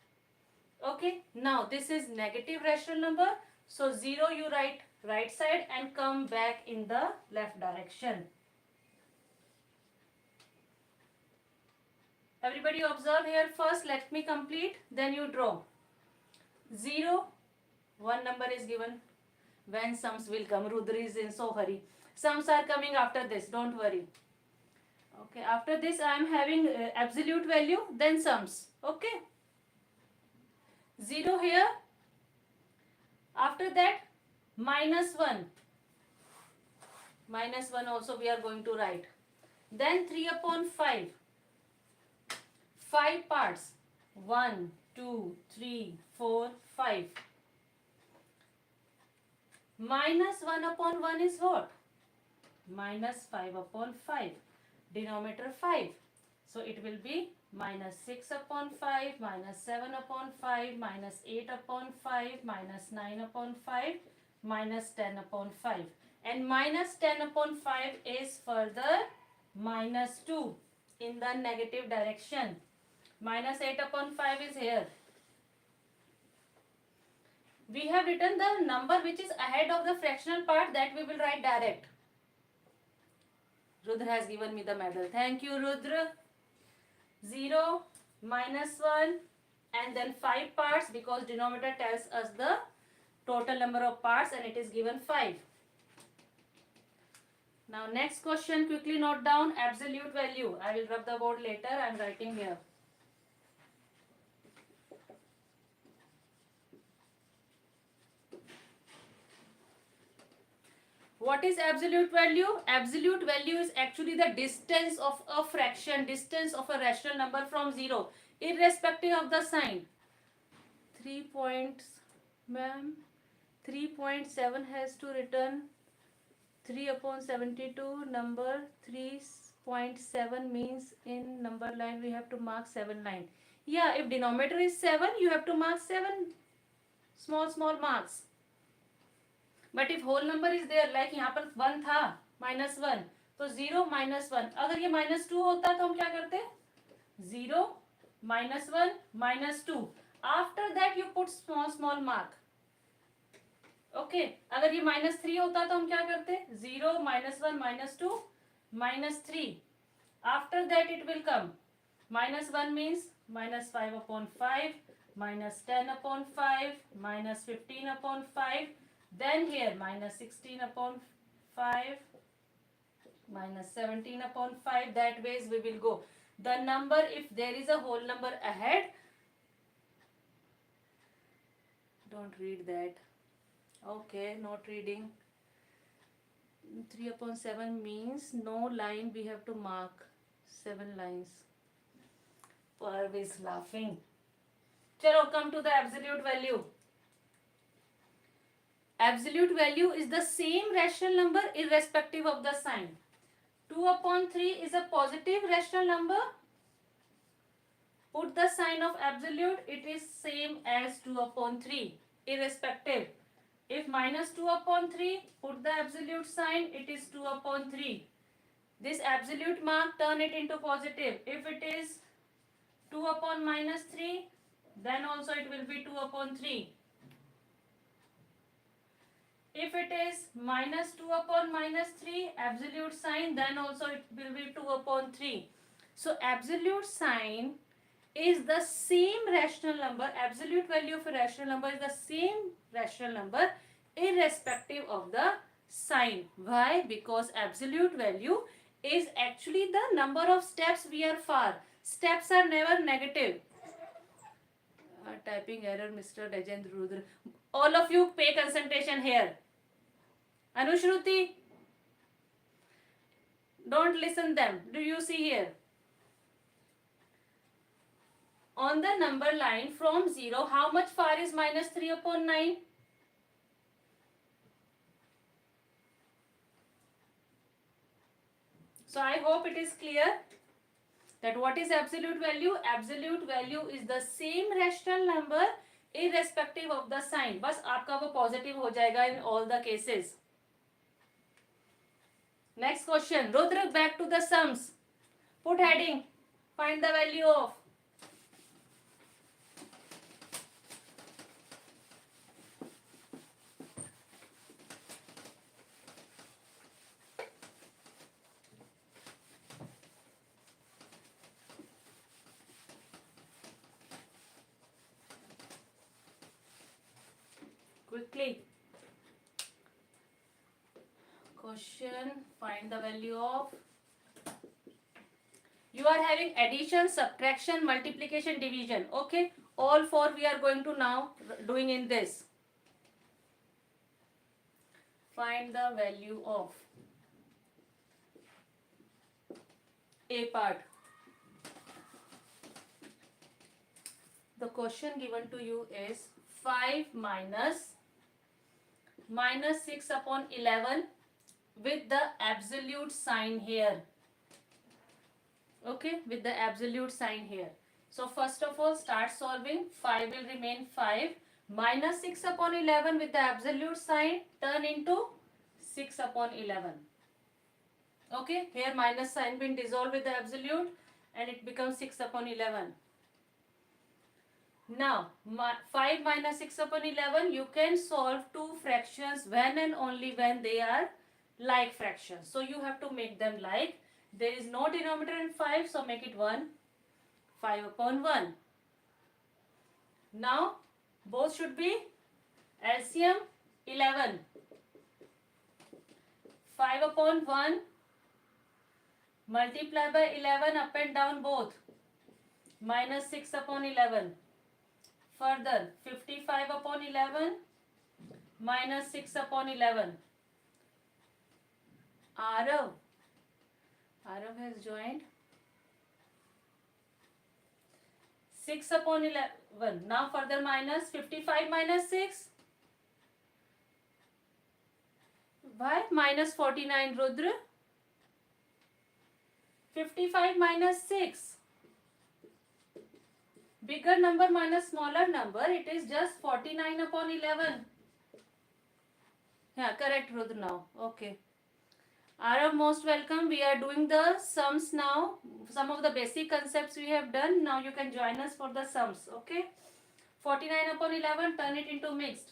Okay, now this is negative rational number. So 0 you write right side and come back in the left direction. Everybody observe here first. Let me complete. Then you draw. 0. One number is given. When sums will come. Rudra is in so hurry. Sums are coming after this. Don't worry. Okay. After this I am having absolute value. Then sums. Okay. 0 here. After that minus 1. Minus 1 also we are going to write. Then 3 upon 5. 5 parts. 1, 2, 3, 4, 5. Minus 1 upon 1 is what? Minus 5 upon 5. Denominator 5. So it will be minus 6 upon 5, minus 7 upon 5, minus 8 upon 5, minus 9 upon 5, minus 10 upon 5. And minus 10 upon 5 is further minus 2 in the negative direction. Minus 8 upon 5 is here. We have written the number which is ahead of the fractional part, that we will write direct. Rudra has given me the medal. Thank you, Rudra. 0, minus 1 and then 5 parts, because denominator tells us the total number of parts and it is given 5. Now next question, quickly note down absolute value. I will rub the board later. I am writing here. What is absolute value? Absolute value is actually the distance of a fraction, distance of a rational number from 0, irrespective of the sign. 3 points, ma'am. 3.7 has to return 3 upon 72. Number 3.7 means in number line we have to mark 7 line. Yeah, if denominator is 7, you have to mark 7 small marks. But if whole number is there, like यहाँ पर 1 था, -1, तो 0 -1. अगर ये -2 होता तो हम क्या करते? 0 -1 -2. After that you put small mark. Okay, अगर ये -3 होता तो हम क्या करते? 0 -1 -2 -3. After that it will come -1 means -5 upon 5, -10 upon 5, -15 upon 5. Then here -16 upon 5, -17 upon 5. That ways we will go. The number, if there is a whole number ahead, don't read that. Okay, not reading. 3 upon 7 means no line we have to mark. 7 lines. Perv is laughing. Chalo, come to the absolute value. Absolute value is the same rational number irrespective of the sign. 2 upon 3 is a positive rational number. Put the sign of absolute, it is same as 2 upon 3, irrespective. If minus 2 upon 3, put the absolute sign, it is 2 upon 3. This absolute mark, turn it into positive. If it is 2 upon minus 3, then also it will be 2 upon 3. If it is minus 2 upon minus 3, absolute sign, then also it will be 2 upon 3. So absolute sign is the same rational number, absolute value of a rational number is the same rational number irrespective of the sign. Why? Because absolute value is actually the number of steps we are far. Steps are never negative. Typing error, Mr. Rajendra Rudra. All of you pay concentration here. Anushruti, don't listen them. Do you see here? On the number line from 0, how much far is minus 3 upon 9? So I hope it is clear that what is absolute value? Absolute value is the same rational number irrespective of the sign. बस आपका वो positive हो जाएगा in all the cases. Next question. Rudra, back to the sums. Put heading. Find the value of. Quickly. Question. Find the value of. You are having addition, subtraction, multiplication, division. Okay. All four we are going to now doing in this. Find the value of A part. The question given to you is 5 minus 6 upon 11 with the absolute sign here. Okay, with the absolute sign here. So first of all, start solving. 5 will remain 5. Minus 6 upon 11 with the absolute sign turn into 6 upon 11. Okay, here minus sign been dissolved with the absolute and it becomes 6 upon 11. Now, 5 minus 6 upon 11, you can solve two fractions when and only when they are like fractions. So you have to make them like. There is no denominator in 5, so make it 1. 5 upon 1. Now, both should be LCM 11. 5 upon 1 multiply by 11 up and down both. Minus 6 upon 11. Further, 55 upon 11 minus 6 upon 11. Arav has joined. 6 upon 11. Now further minus 55 minus 6. Why? Minus 49, Rudra. 55 minus 6. Bigger number minus smaller number. It is just 49 upon 11. Yeah, correct, Rudra now. Okay. Arav, most welcome. We are doing the sums now. Some of the basic concepts we have done. Now you can join us for the sums. Okay. 49 upon 11, turn it into mixed.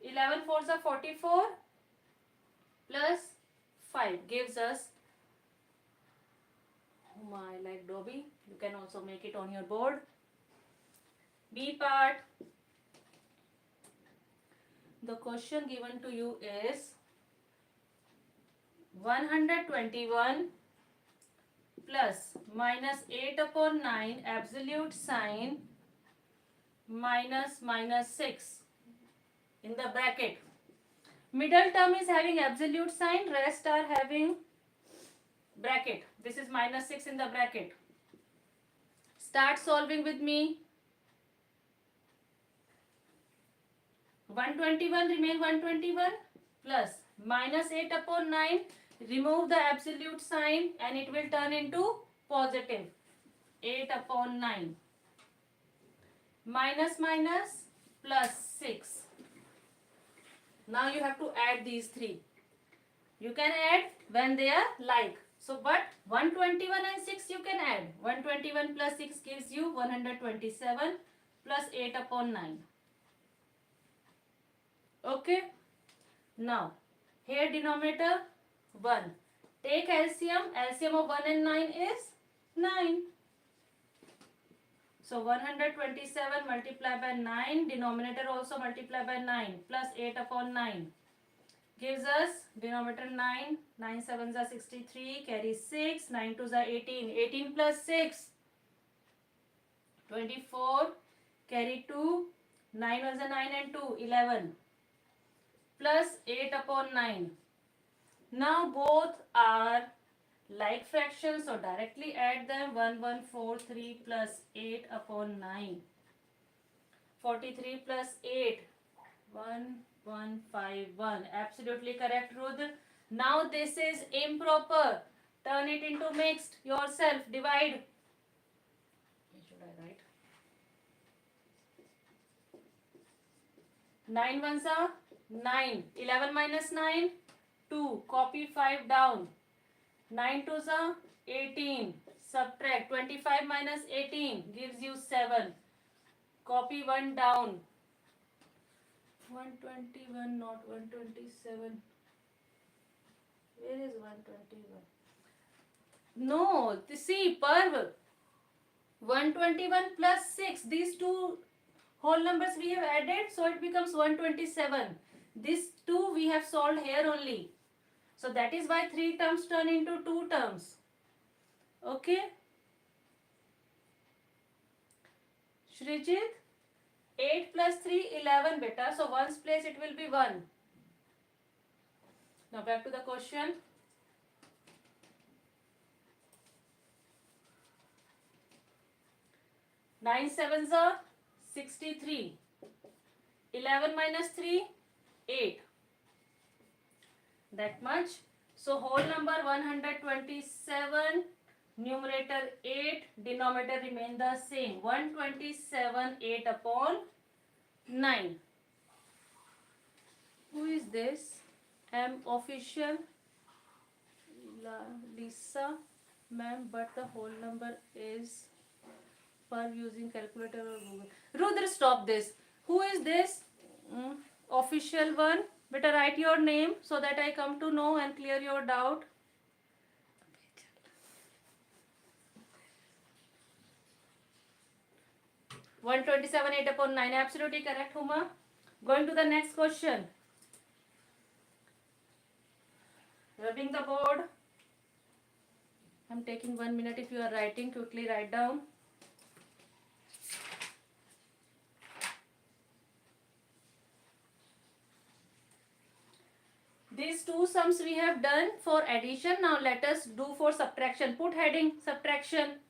11 fours are 44 plus 5 gives us, oh my, like Dobby. You can also make it on your board. B part. The question given to you is 121 plus minus 8 upon 9 absolute sign minus 6 in the bracket. Middle term is having absolute sign, rest are having bracket. This is minus 6 in the bracket. Start solving with me. 121 remain 121 plus minus 8 upon 9. Remove the absolute sign and it will turn into positive 8 upon 9. Minus minus plus 6. Now you have to add these three. You can add when they are like. So but 121 and 6 you can add. 121 plus 6 gives you 127 plus 8 upon 9. Okay. Now here denominator 1. Take LCM. LCM of 1 and 9 is 9. So 127 multiplied by 9. Denominator also multiplied by 9 plus 8 upon 9. Gives us denominator 9. 9 7s are 63. Carry 6. 9 2s are 18. 18 plus 6. 24. Carry 2. 9 1s are 9 and 2. 11. Plus 8 upon 9. Now both are like fractions, so directly add them. 1143 plus 8 upon 9. 43 plus 8. 1151. Absolutely correct, Rudra. Now this is improper. Turn it into mixed yourself. Divide. What should I write? 9 ones are 9. 11 minus 9. 2. Copy 5 down. 9 twos are 18. Subtract 25 minus 18 gives you 7. Copy 1 down. 121, not 127. Where is 121? No, see, Parv. 121 plus 6. These two whole numbers we have added, so it becomes 127. These two we have solved here only. So that is why 3 terms turn into 2 terms. Okay. Shrijit, 8 plus 3, 11 beta. So ones place it will be 1. Now back to the question. Nine sevens are 63. 11 minus 3, 8. That much. So whole number 127, numerator 8, denominator remain the same. 127, 8 upon 9. Who is this? Official Lisa ma'am, but the whole number is per using calculator or Google. Rudra, stop this. Who is this? Official one. Better write your name so that I come to know and clear your doubt. 127, 8 upon 9. Absolutely correct, Huma. Going to the next question. Rubbing the board. I'm taking 1 minute. If you are writing, quickly write down. These two sums we have done for addition. Now let us do for subtraction. Put heading subtraction.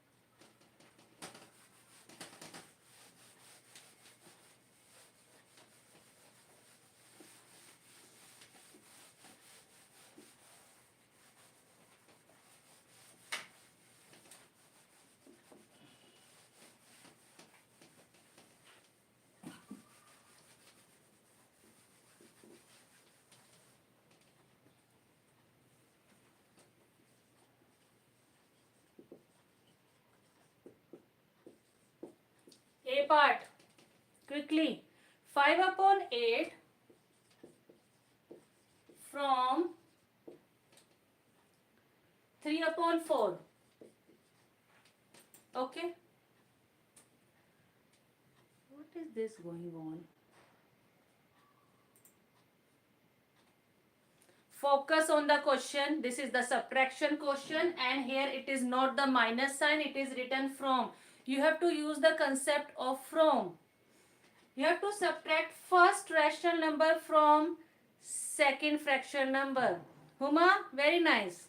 A part. Quickly. 5 upon 8 from 3 upon 4. Okay. What is this going on? Focus on the question. This is the subtraction question, and here it is not the minus sign, it is written from. You have to use the concept of from. You have to subtract first rational number from second fractional number. Huma, very nice.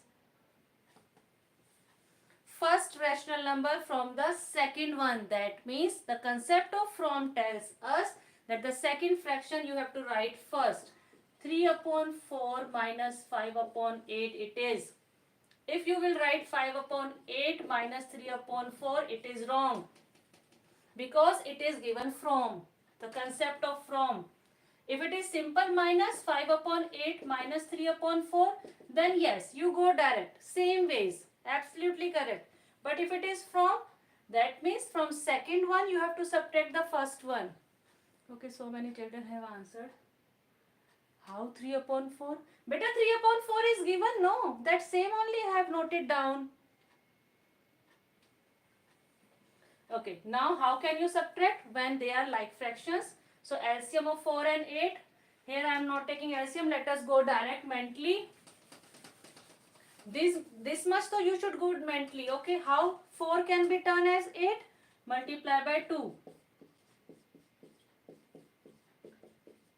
first rational number from the second one. That means the concept of from tells us that the second fraction you have to write first. 3 upon 4 minus 5 upon 8 it is. If you will write 5 upon 8 minus 3 upon 4, it is wrong. Because it is given from. The concept of from. If it is simple minus 5 upon 8 minus 3 upon 4, then yes, you go direct. Same ways. Absolutely correct. But if it is from, that means from second one you have to subtract the first one. Okay, so many children have answered. How 3 upon 4? Beta 3 upon 4 is given? No. That same only I have noted down. Okay, now how can you subtract when they are like fractions? So LCM of 4 and 8. Here I am not taking LCM. Let us go direct mentally. This much so you should go mentally. Okay, how 4 can be turned as 8? Multiply by 2.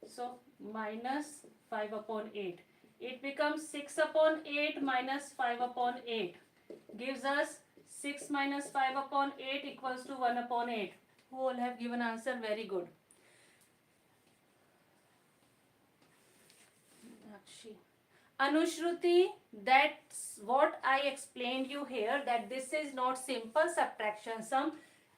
So minus 5 upon 8. It becomes 6 upon 8 minus 5 upon 8. Gives us 6 minus 5 upon 8 equals to 1 upon 8. Who all have given answer? Very good. Anushruti, that's what I explained you here, that this is not simple subtraction sum.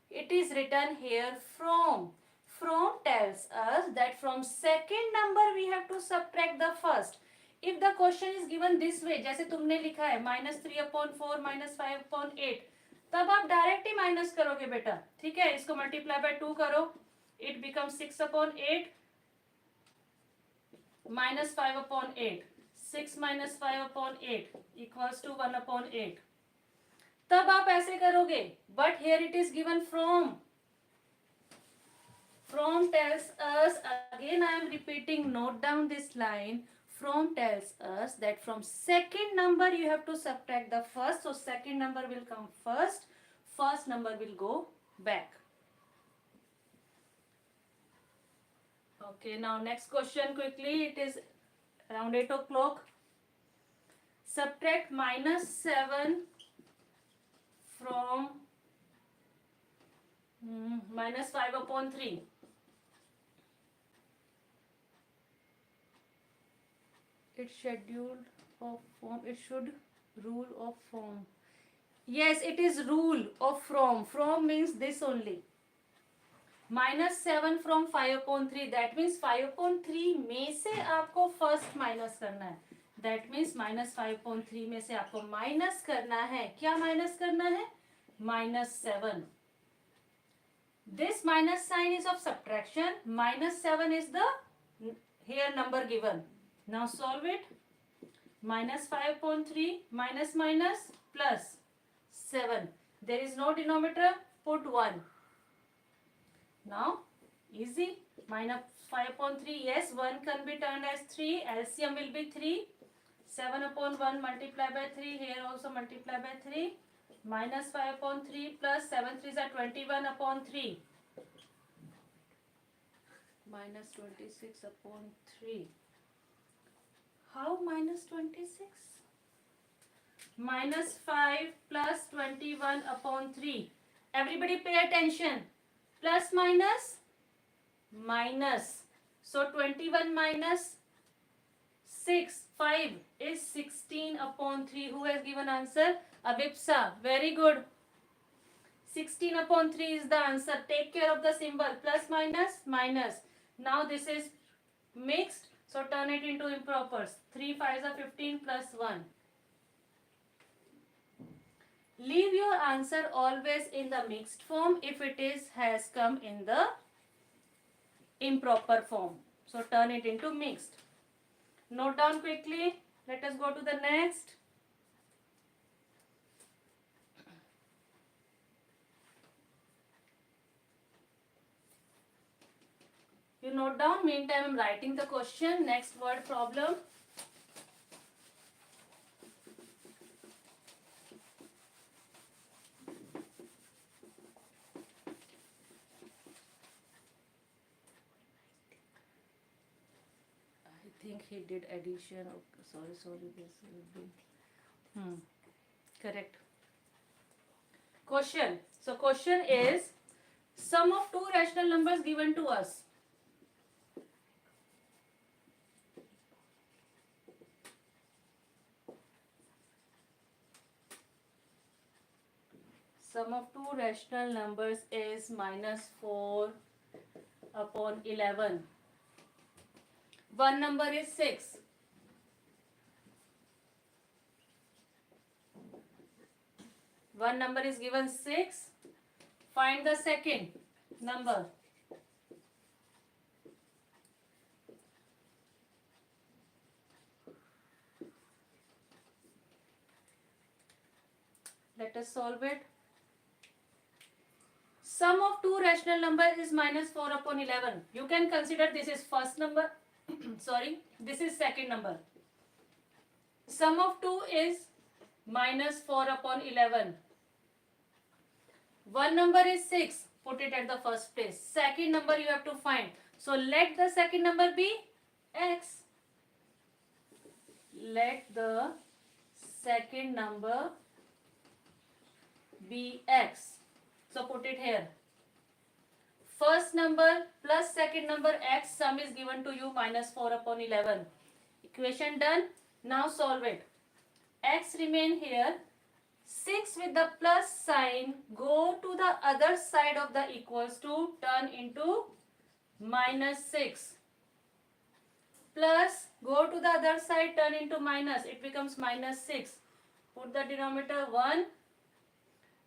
It is written here from. From tells us that from second number we have to subtract the first. If the question is given this way, जैसे तुमने लिखा है minus 3 upon 4 minus 5 upon 8, तब आप direct ही minus करोगे बेटा. ठीक है, इसको मल्टीप्लाई बाय 2 करो. It becomes 6 upon 8 minus 5 upon 8. 6 minus 5 upon 8 equals to 1 upon 8. तब आप ऐसे करोगे. But here it is given from. From tells us, again I am repeating, note down this line. From tells us that from second number you have to subtract the first. So second number will come first. First number will go back. Okay, now next question quickly. It is around 8 o'clock. Subtract minus 7 from minus 5 upon 3. It's scheduled of form. It should rule of form. Yes, it is rule of from. From means this only. Minus 7 from 5 upon 3. That means 5 upon 3 में से आपको first minus करना है. That means minus 5 upon 3 में से आपको minus करना है. क्या minus करना है? Minus 7. This minus sign is of subtraction. Minus 7 is the here number given. Now solve it. Minus 5 upon 3 minus minus plus 7. There is no denominator. Put 1. Now easy. Minus 5 upon 3. Yes, 1 can be turned as 3. LCM will be 3. 7 upon 1 multiply by 3. Here also multiply by 3. Minus 5 upon 3 plus 7 3s are 21 upon 3. Minus 26 upon 3. How minus 26? Minus 5 plus 21 upon 3. Everybody pay attention. Plus minus? Minus. So 21 minus 6. 5 is 16 upon 3. Who has given answer? Avipsa. Very good. 16 upon 3 is the answer. Take care of the symbol. Plus minus? Minus. Now this is mixed. So turn it into impropers. 3 5s are 15 plus 1. Leave your answer always in the mixed form if it has come in the improper form. So turn it into mixed. Note down quickly. Let us go to the next. You note down. Meantime, I am writing the question. Next word problem. I think he did addition. Okay, sorry. This will be correct. Question. So question is sum of two rational numbers given to us. Sum of two rational numbers is minus 4 upon 11. One number is 6. One number is given 6. Find the second number. Let us solve it. Sum of two rational numbers is minus 4 upon 11. You can consider this is first number. Sorry, this is second number. Sum of 2 is minus 4 upon 11. One number is 6. Put it at the first place. Second number you have to find. So let the second number be x. Let the second number be x. So put it here. First number plus second number x, sum is given to you minus 4 upon 11. Equation done. Now solve it. X remain here. 6 with the plus sign, go to the other side of the equals to, turn into minus 6. Plus, go to the other side, turn into minus, it becomes minus 6. Put the denominator 1.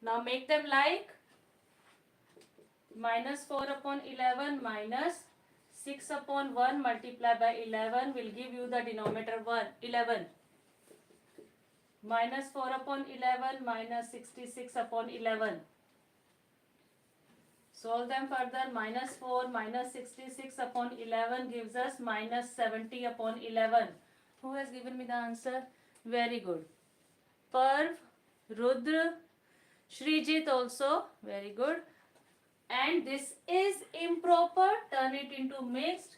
Now make them like minus 4 upon 11 minus 6 upon 1 multiplied by 11 will give you the denominator 11. Minus 4 upon 11 minus 66 upon 11. Solve them further. Minus 4 minus 66 upon 11 gives us minus 70 upon 11. Who has given me the answer? Very good. Parv, Rudra, Shrijit also. Very good. And this is improper. Turn it into mixed.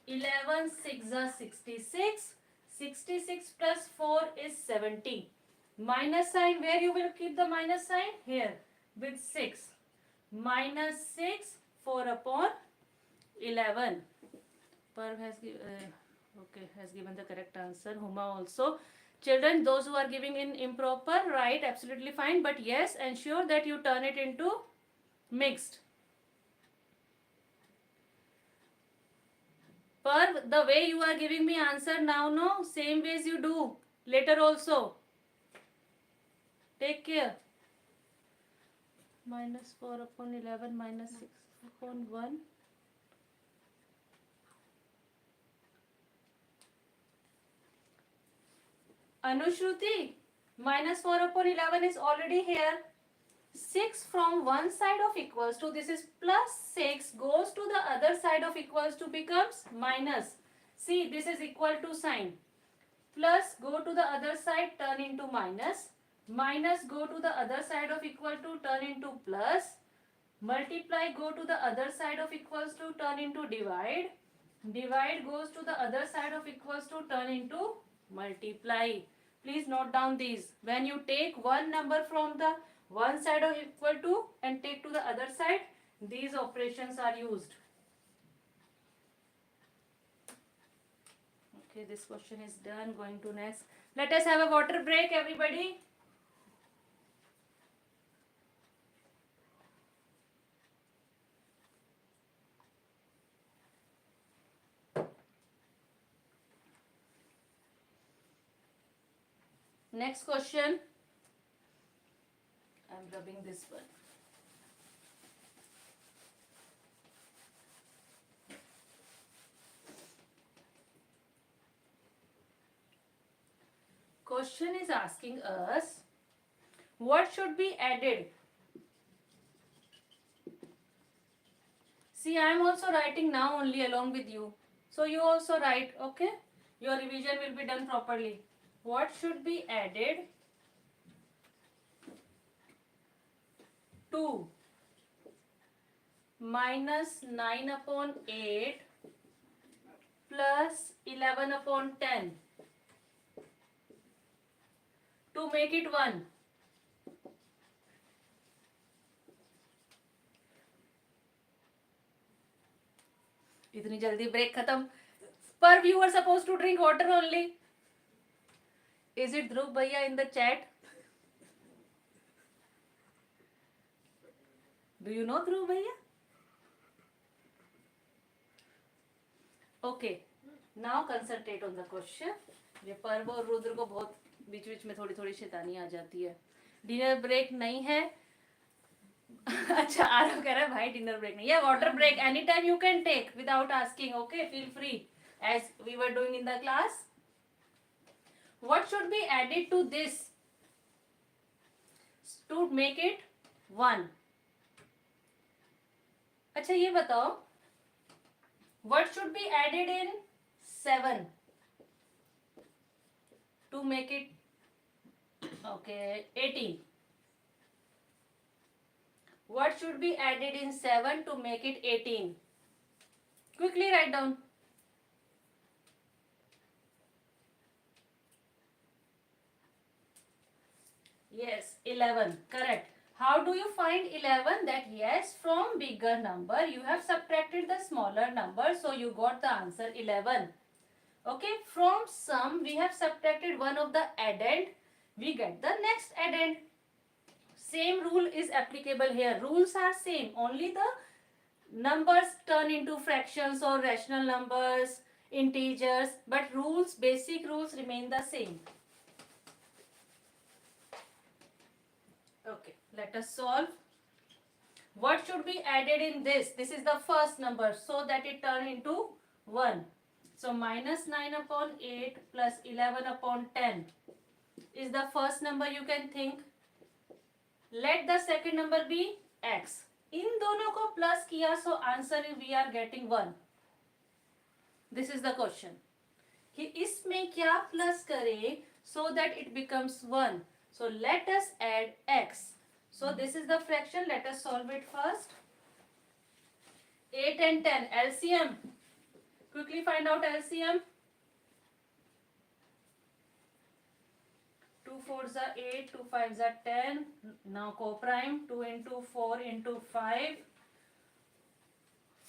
11 6 are 66. 66 plus 4 is 70. Minus sign, where you will keep the minus sign? Here, with 6. Minus 6, 4 upon 11. Parv has given the correct answer. Huma also. Children, those who are giving in improper, right, absolutely fine. But yes, ensure that you turn it into mixed. Parv, the way you are giving me answer now, no, same ways you do later also. Take care. Minus 4 upon 11 minus 6 upon 1. Anushruti, minus 4 upon 11 is already here. 6 from one side of equals to, this is plus 6, goes to the other side of equals to becomes minus. See, this is equal to sign. Plus, go to the other side, turn into minus. Minus, go to the other side of equal to, turn into plus. Multiply, go to the other side of equals to, turn into divide. Divide goes to the other side of equals to, turn into multiply. Please note down these. When you take one number from the one side of equal to and take to the other side, these operations are used. Okay, this question is done. Going to next. Let us have a water break, everybody. Next question. I am rubbing this one. Question is asking us, what should be added? See, I am also writing now only along with you. So you also write, okay? Your revision will be done properly. What should be added? 2 minus 9 upon 8 plus 11 upon 10 to make it 1. इतनी जल्दी break खत्म. Per view are supposed to drink water only. Is it Dhruv Bhaiya in the chat? Do you know Dhruv Bhaiya? Okay. Now concentrate on the question. ये पर्व और रुद्र को बहुत बीच बीच में थोड़ी थोड़ी शैतानी आ जाती है. डिनर ब्रेक नहीं है. अच्छा आरव कह रहा है भाई डिनर ब्रेक नहीं है. Water break any time you can take without asking. Okay feel free as we were doing in the class. What should be added to this to make it 1? अच्छा ये बताओ. What should be added in 7 to make it 18? What should be added in 7 to make it 18? Quickly write down. Yes, 11. Correct. How do you find 11? That yes, from bigger number you have subtracted the smaller number, so you got the answer 11. Okay, from sum we have subtracted one of the addend, we get the next addend. Same rule is applicable here. Rules are same, only the numbers turn into fractions or rational numbers, integers, but rules, basic rules remain the same. Okay, let us solve. What should be added in this? This is the first number, so that it turn into 1. So minus 9 upon 8 plus 11 upon 10 is the first number you can think. Let the second number be x. इन दोनों को plus किया, so answer we are getting 1. This is the question. कि इसमें क्या plus करें so that it becomes 1. So let us add x. So this is the fraction. Let us solve it first. 8 and 10. LCM. Quickly find out LCM. 2 4s are 8. 2 5s are 10. Now co-prime. 2 into 4 into 5.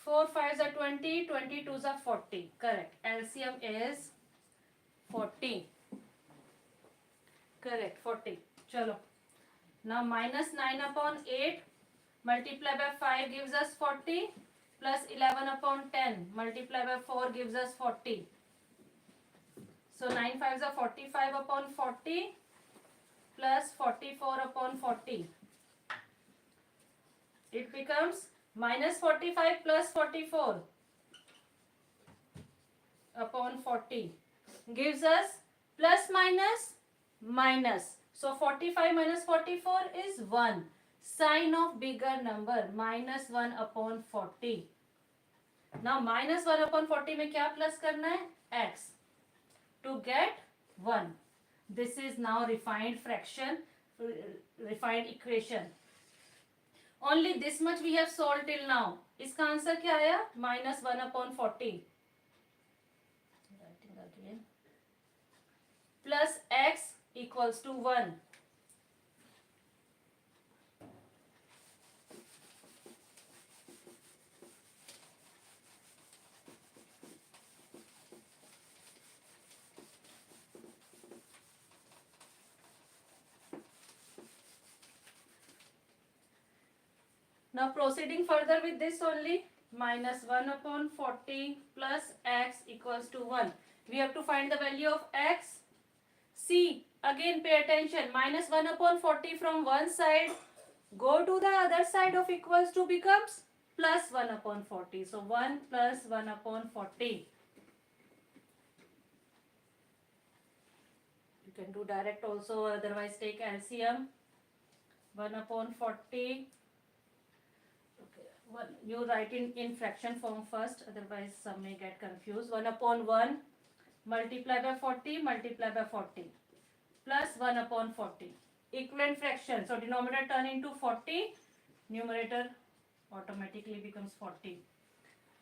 4 5s are 20. 22s are 40. Correct. LCM is 40. Correct, 40. Chalo. Now minus 9 upon 8 multiply by 5 gives us 40 plus 11 upon 10 multiply by 4 gives us 40. So 9 5s are 45 upon 40 plus 44 upon 40. It becomes minus 45 plus 44 upon 40 gives us plus minus minus. So 45 minus 44 is 1. Sign of bigger number minus 1 upon 40. Now minus 1 upon 40 में क्या plus करना है? X. To get 1. This is now refined fraction, refined equation. Only this much we have solved till now. इसका answer क्या आया? Minus 1 upon 40. Writing again. Plus x equals to 1. Now proceeding further with this only, minus 1 upon 40 plus x equals to 1. We have to find the value of x. See, again pay attention, minus 1 upon 40 from one side, go to the other side of equals to becomes plus 1 upon 40. So 1 plus 1 upon 40. You can do direct also, otherwise take LCM. 1 upon 40. You write in fraction form first, otherwise some may get confused. 1 upon 1 multiply by 40 multiply by 40 plus 1 upon 40. Equivalent fraction. So denominator turn into 40, numerator automatically becomes 40.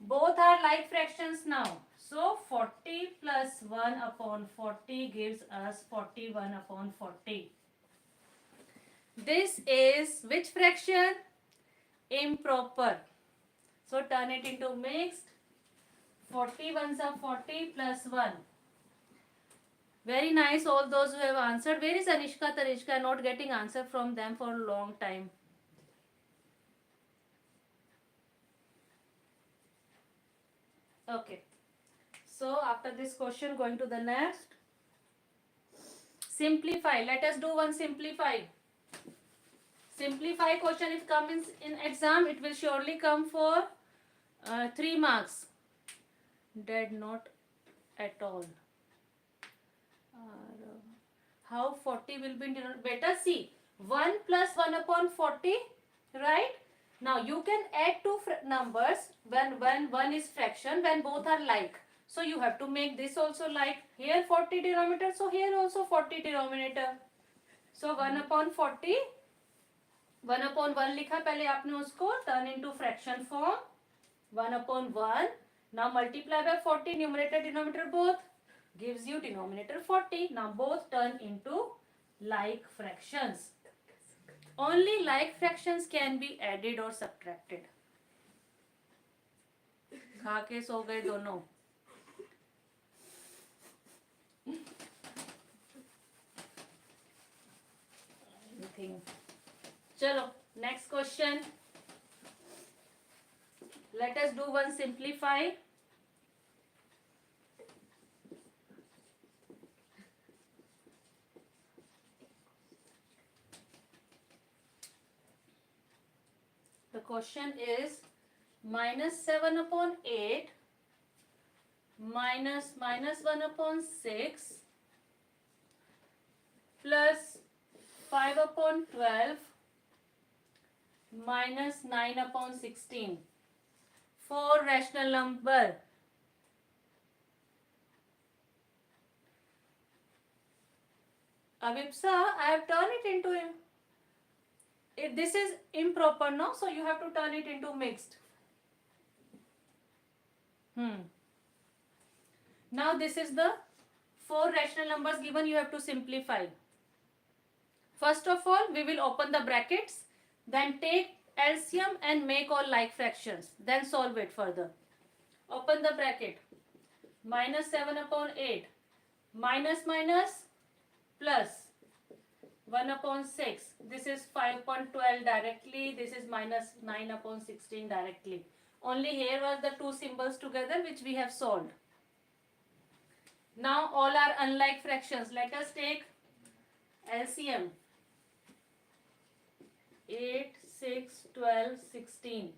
Both are like fractions now. So 40 plus 1 upon 40 gives us 41 upon 40. This is which fraction? Improper. So turn it into mixed. 40 ones are 40 plus 1. Very nice, all those who have answered. Where is Anishka, Tarishka? Not getting answer from them for a long time. Okay. So after this question, going to the next. Simplify. Let us do one simplify. Simplify question, if comes in exam, it will surely come for 3 marks. Dead, not at all. How 40 will be denoted? Better see. 1 plus 1 upon 40, right? Now you can add two numbers when 1 is fraction, when both are like. So you have to make this also like. Here 40 denominator, so here also 40 denominator. So 1 upon 40, 1 upon 1 लिखा, पहले आपने उसको turn into fraction form. 1 upon 1. Now multiply by 40, numerator denominator both. Gives you denominator 40. Now both turn into like fractions. Only like fractions can be added or subtracted. खा के सो गए दोनों. Anything. चलो, next question. Let us do one simplify. The question is minus 7 upon 8 minus 1 upon 6 plus 5 upon 12 minus 9 upon 16. 4 rational number. Avipsa, I have turned it into, this is improper, no? So you have to turn it into mixed. Now this is the 4 rational numbers given, you have to simplify. First of all, we will open the brackets, then take LCM and make all like fractions, then solve it further. Open the bracket. Minus 7 upon 8. Minus plus 1 upon 6. This is 5 upon 12 directly. This is minus 9 upon 16 directly. Only here were the two symbols together which we have solved. Now all are unlike fractions. Let us take LCM. 8, 6, 12, 16.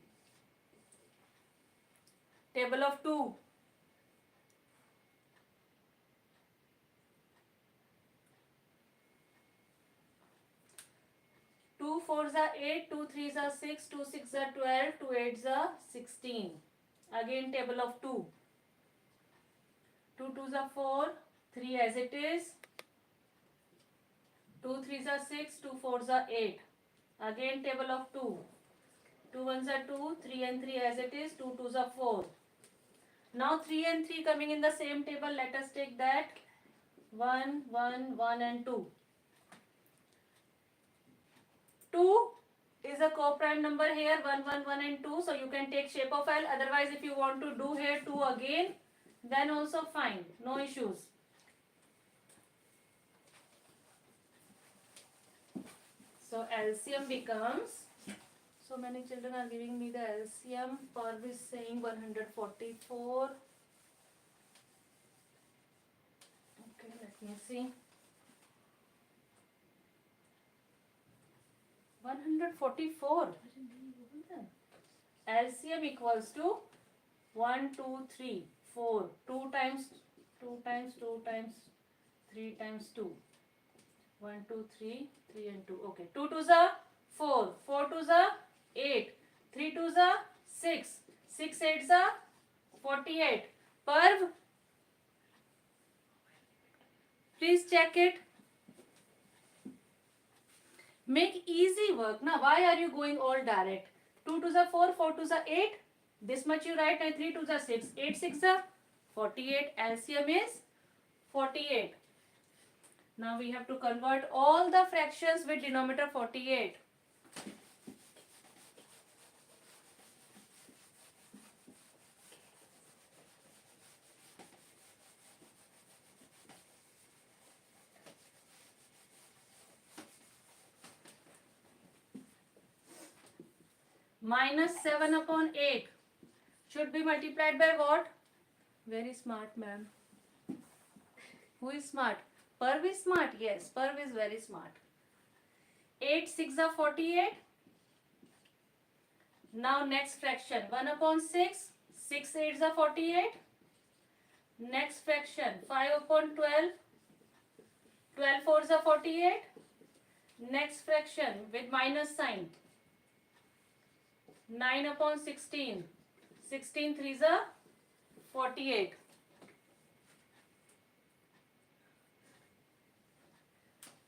Table of 2. 2 4s are 8, 2 3s are 6, 2 6s are 12, 2 8s are 16. Again table of 2. 2 2s are 4, 3 as it is. 2 3s are 6, 2 4s are 8. Again table of 2. 2 1s are 2, 3 and 3 as it is, 2 2s are 4. Now 3 and 3 coming in the same table, let us take that. 1, 1, 1 and 2. 2 is a co-prime number here, 1, 1, 1 and 2. So you can take shape of L. Otherwise, if you want to do here 2 again, then also fine. No issues. So LCM becomes, so many children are giving me the LCM. Parv is saying 144. Okay, let me see. 144. LCM equals to 1, 2, 3, 4. 2 times 2 times 2 times 3 times 2. 1, 2, 3, 3 and 2. Okay. 2 2s are 4. 4 2s are 8. 3 2s are 6. 6 8s are 48. Parv, please check it. Make easy work. Now, why are you going all direct? 2 2s are 4, 4 2s are 8. This much you write, and 3 2s are 6. 8 6 are 48. LCM is 48. Now we have to convert all the fractions with denominator 48. minus 7 upon 8 should be multiplied by what? Very smart, ma'am. Who is smart? Parv is smart. Yes, Parv is very smart. 8 6 are 48. Now next fraction, 1 upon 6. 6 8s are 48. Next fraction, 5 upon 12. 12 4s are 48. Next fraction with minus sign, 9 upon 16. 16 3s are 48.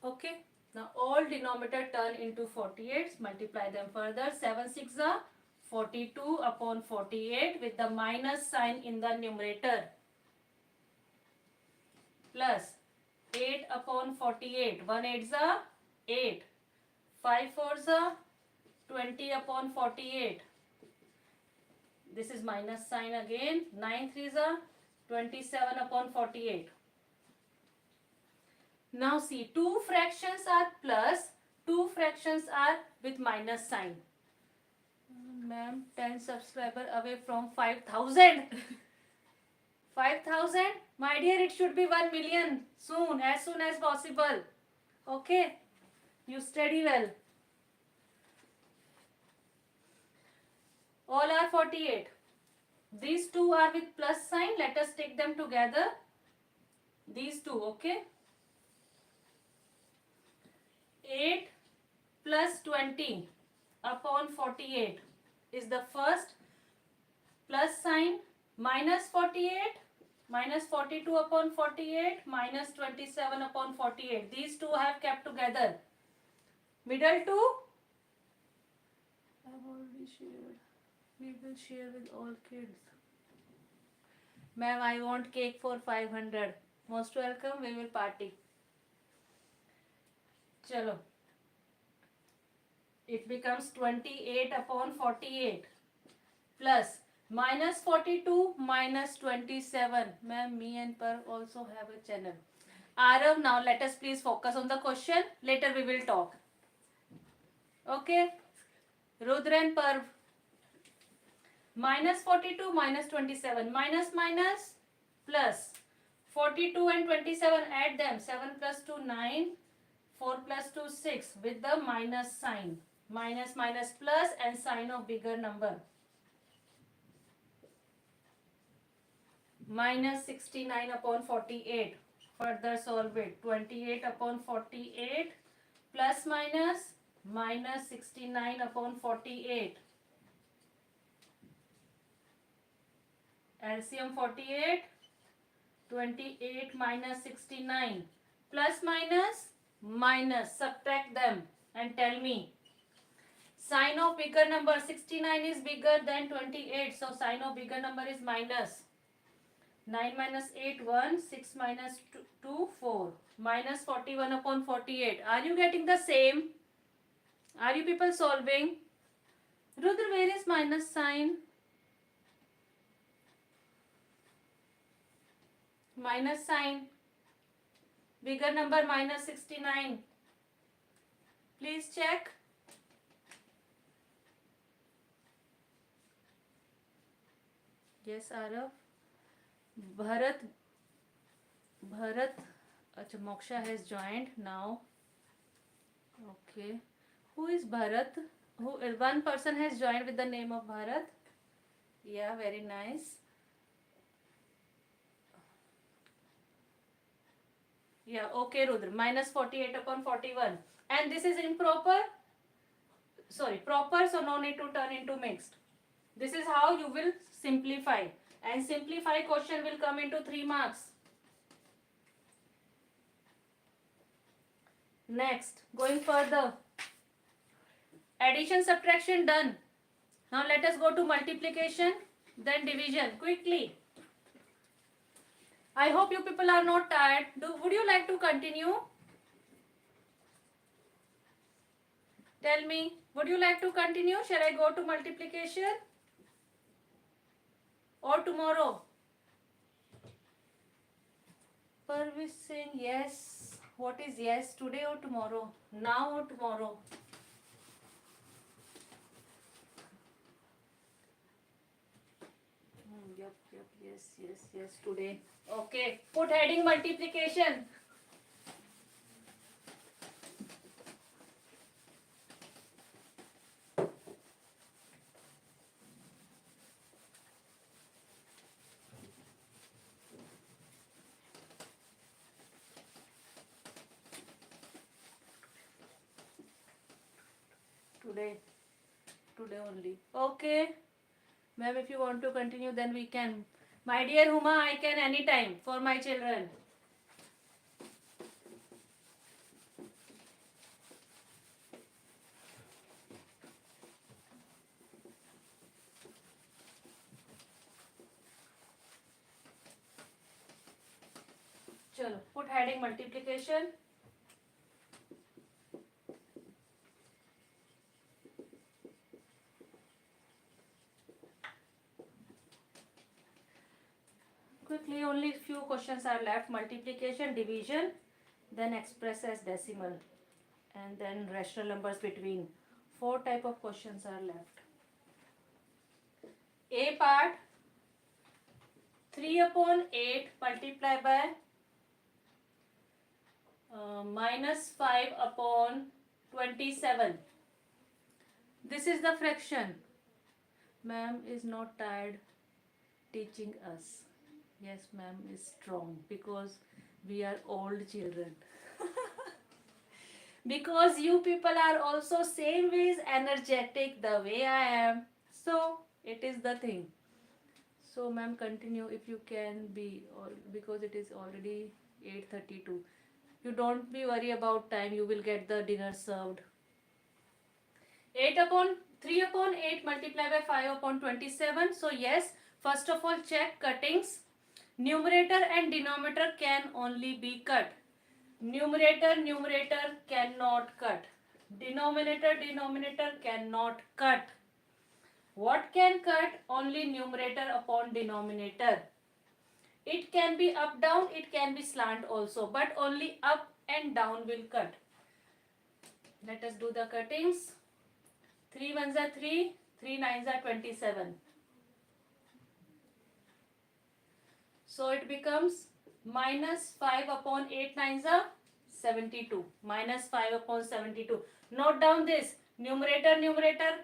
Okay. Now all denominator turn into 48. Multiply them further. 7 6 are 42 upon 48 with the minus sign in the numerator. Plus 8 upon 48. 1 8s are 8. 5 4s are 20 upon 48. This is minus sign again. 9 3s are 27 upon 48. Now see, two fractions are plus, two fractions are with minus sign. Ma'am, 10 subscriber away from 5,000. 5,000? My dear, it should be 1 million soon as possible. Okay? You study well. All are 48. These two are with plus sign. Let us take them together. These two, okay? 8 plus 20 upon 48 is the first plus sign, minus 48, minus 42 upon 48, minus 27 upon 48. These two have kept together. Middle two, I have already shared. We will share with all kids. Ma'am, I want cake for 500. Most welcome, we will party. Chalo. It becomes 28 upon 48 plus minus 42 minus 27. Ma'am, me and Parv also have a channel. Arav, now let us please focus on the question. Later we will talk. Okay? Rudra and Parv. Minus 42 minus 27. Minus minus plus. 42 and 27, add them. 7 plus 2, 9. 4 plus 2, 6 with the minus sign. Minus minus plus and sign of bigger number. Minus 69 upon 48. Further solve it. 28 upon 48 plus minus minus 69 upon 48. LCM 48. 28 minus 69 plus minus, subtract them and tell me. Sign of bigger number, 69 is bigger than 28, so sign of bigger number is minus. 9 minus 8, 1, 6 minus 2, 4, minus 41 upon 48. Are you getting the same? Are you people solving? Rudra, where is minus sign? Minus sign. Bigger number minus 69. Please check. Yes, Arav. Bharat. Acha, Moksha has joined now. Okay. Who is Bharat? One person has joined with the name of Bharat. Yeah, very nice. Yeah, okay, Rudra. Minus 48 upon 41. And this is improper. Sorry, proper, so no need to turn into mixed. This is how you will simplify. And simplify question will come into 3 marks. Next, going further. Addition, subtraction done. Now let us go to multiplication, then division. Quickly. I hope you people are not tired. Would you like to continue? Tell me, would you like to continue? Shall I go to multiplication? Or tomorrow? Parv is saying yes. What is yes? Today or tomorrow? Now or tomorrow? Yep. Yes. Today. Okay. Put heading multiplication. Today only. Okay. Ma'am, if you want to continue, then we can. My dear Huma, I can anytime for my children. Chalo, put heading multiplication. Quickly, only few questions are left. Multiplication, division, then express as decimal, and then rational numbers between. 4 type of questions are left. A part, 3 upon 8 multiplied by minus 5 upon 27. This is the fraction. Ma'am is not tired teaching us. Yes, ma'am is strong because we are old children. Because you people are also same ways energetic the way I am. So it is the thing. So ma'am, continue if you can be, because it is already 8:32. You don't be worry about time. You will get the dinner served. 3 upon 8 multiplied by 5 upon 27. So yes, first of all check cuttings. Numerator and denominator can only be cut. Numerator cannot cut. Denominator cannot cut. What can cut? Only numerator upon denominator. It can be up down, it can be slant also, but only up and down will cut. Let us do the cuttings. 3 ones are 3, 3 nines are 27. So it becomes minus 5 upon 8 nines are 72. Minus 5 upon 72. Note down this. Numerator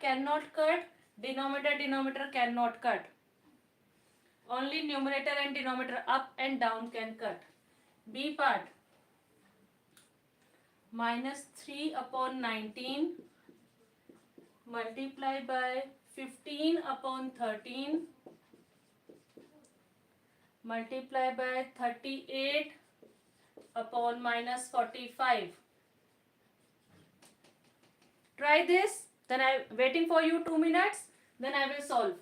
cannot cut. Denominator cannot cut. Only numerator and denominator up and down can cut. B part. Minus 3 upon 19 multiplied by 15 upon 13 multiplied by 38 upon minus 45. Try this. Then I'm waiting for you 2 minutes. Then I will solve.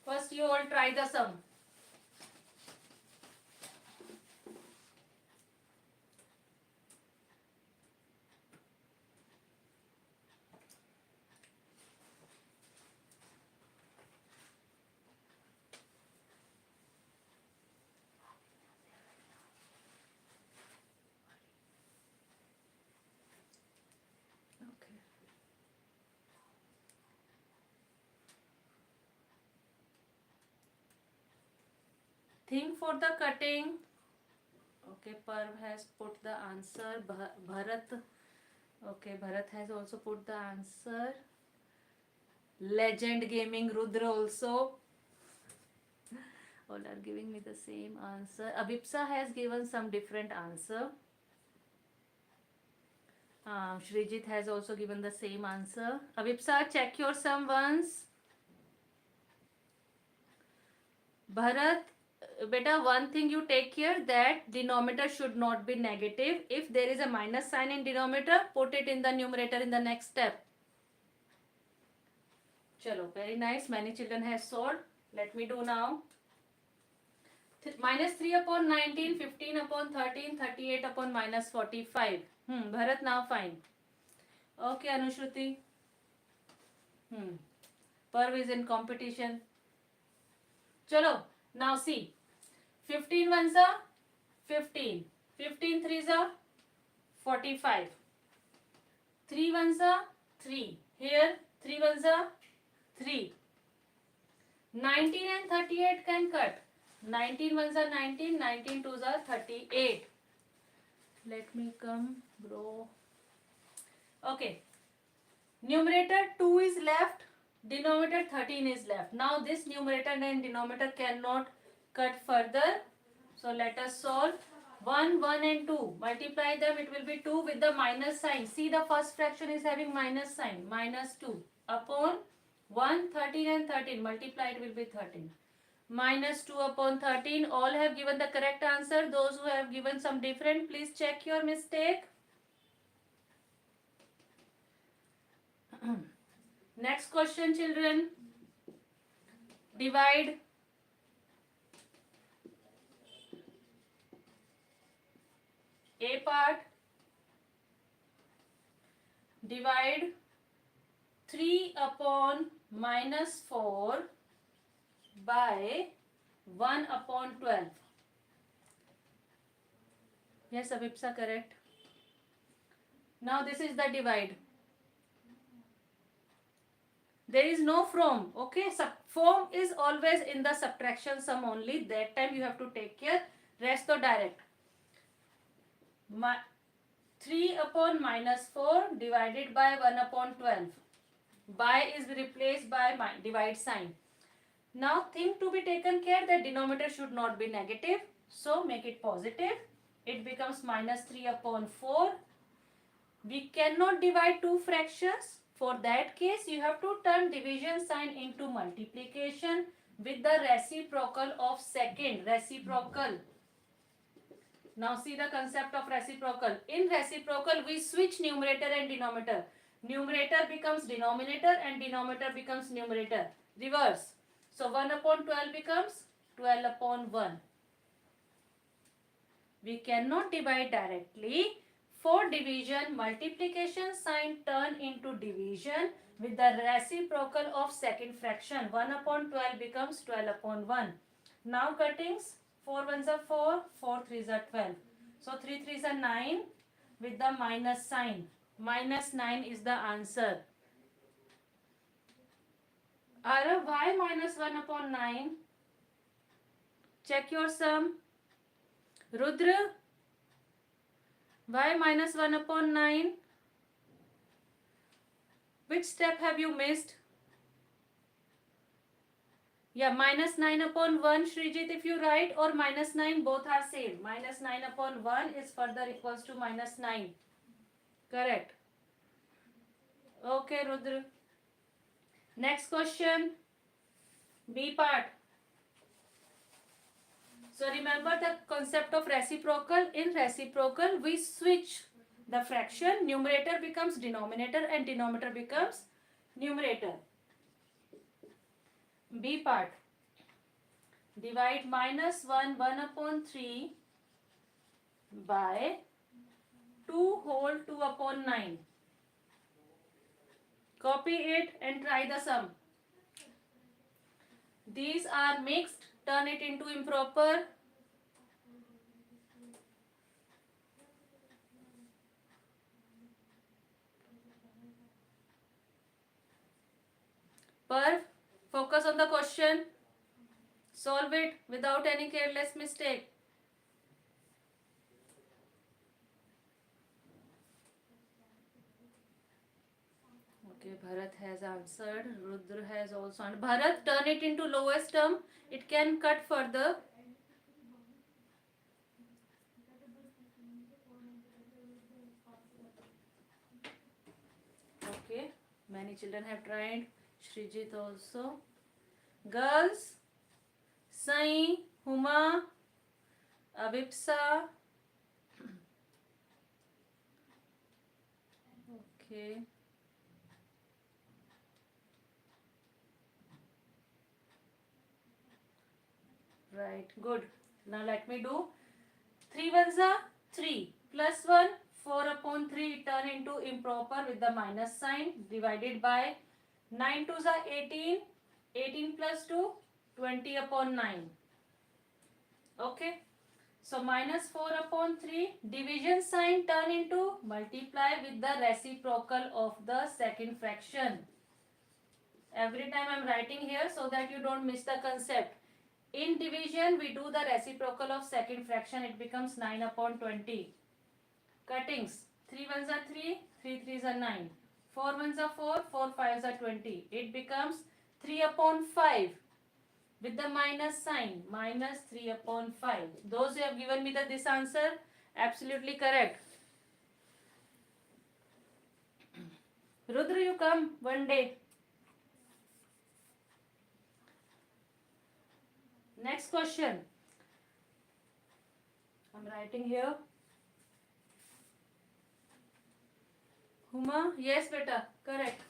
First you all try the sum. Think for the cutting. Okay, Parv has put the answer. Bharat. Okay, Bharat has also put the answer. Legend Gaming Rudra also. All are giving me the same answer. Abhipsa has given some different answer. Shrijit has also given the same answer. Abhipsa, check your sum once. Bharat, beta, one thing you take care that denominator should not be negative. If there is a minus sign in denominator, put it in the numerator in the next step. Chalo, very nice. Many children have solved. Let me do now. Minus 3 upon 19, 15 upon 13, 38 upon minus 45. Bharat, now fine. Okay, Anushruti. Parv is in competition. Chalo, now see. 15 ones are 15. 15 threes are 45. 3 ones are 3. Here 3 ones are 3. 19 and 38 can cut. 19 ones are 19, 19 twos are 38. Let me come, bro. Okay. Numerator 2 is left, denominator 13 is left. Now this numerator and denominator cannot cut further. So let us solve. 1, 1 and 2. Multiply them, it will be 2 with the minus sign. See, the first fraction is having minus sign. Minus 2 upon 1, 13 and 13. Multiply, it will be 13. Minus 2 upon 13. All have given the correct answer. Those who have given some different, please check your mistake. Next question, children. Divide. A part. Divide 3 upon minus 4 by 1 upon 12. Yes, Abhipsa, correct. Now this is the divide. There is no from. Okay, from is always in the subtraction sum only. That time you have to take care. Rest to direct. 3 upon minus 4 divided by 1 upon 12. By is replaced by divide sign. Now thing to be taken care that denominator should not be negative. So make it positive. It becomes minus 3 upon 4. We cannot divide two fractions. For that case, you have to turn division sign into multiplication with the reciprocal of second. Reciprocal. Now see the concept of reciprocal. In reciprocal, we switch numerator and denominator. Numerator becomes denominator and denominator becomes numerator. Reverse. So 1 upon 12 becomes 12 upon 1. We cannot divide directly. For division, multiplication sign turn into division with the reciprocal of second fraction. 1 upon 12 becomes 12 upon 1. Now cuttings. 4 ones are 4, 4 threes are 12. So 3 threes are 9 with the minus sign. Minus 9 is the answer. Arav, why minus 1 upon 9? Check your sum. Rudra, why minus 1 upon 9? Which step have you missed? Yeah, minus 9 upon 1, Shrijit, if you write, or minus 9, both are same. Minus 9 upon 1 is further equals to minus 9. Correct. Okay, Rudra. Next question. B part. So remember the concept of reciprocal. In reciprocal, we switch the fraction. Numerator becomes denominator and denominator becomes numerator. B part. Divide minus 1, 1 upon 3 by 2 whole 2 upon 9. Copy it and try the sum. These are mixed. Turn it into improper. Perv, focus on the question. Solve it without any careless mistake. Okay, Bharat has answered. Rudra has also answered. Bharat, turn it into lowest term. It can cut further. Okay, many children have tried. Shrijit also. Girls, Sai, Huma, Avipsa. Okay. Right, good. Now let me do 3 ones are 3 plus 1, 4 upon 3 turn into improper with the minus sign divided by 9 twos are 18, 18 plus 2, 20 upon 9. Okay. So minus 4 upon 3 division sign turn into multiply with the reciprocal of the second fraction. Every time I'm writing here so that you don't miss the concept. In division, we do the reciprocal of second fraction. It becomes 9 upon 20. Cuttings. 3 ones are 3, 3 threes are 9. 4 ones are 4, 4 fives are 20. It becomes 3 upon 5 with the minus sign. Minus 3 upon 5. Those who have given me this answer, absolutely correct. Rudra, you come one day. Next question. I'm writing here. Huma, yes beta, correct.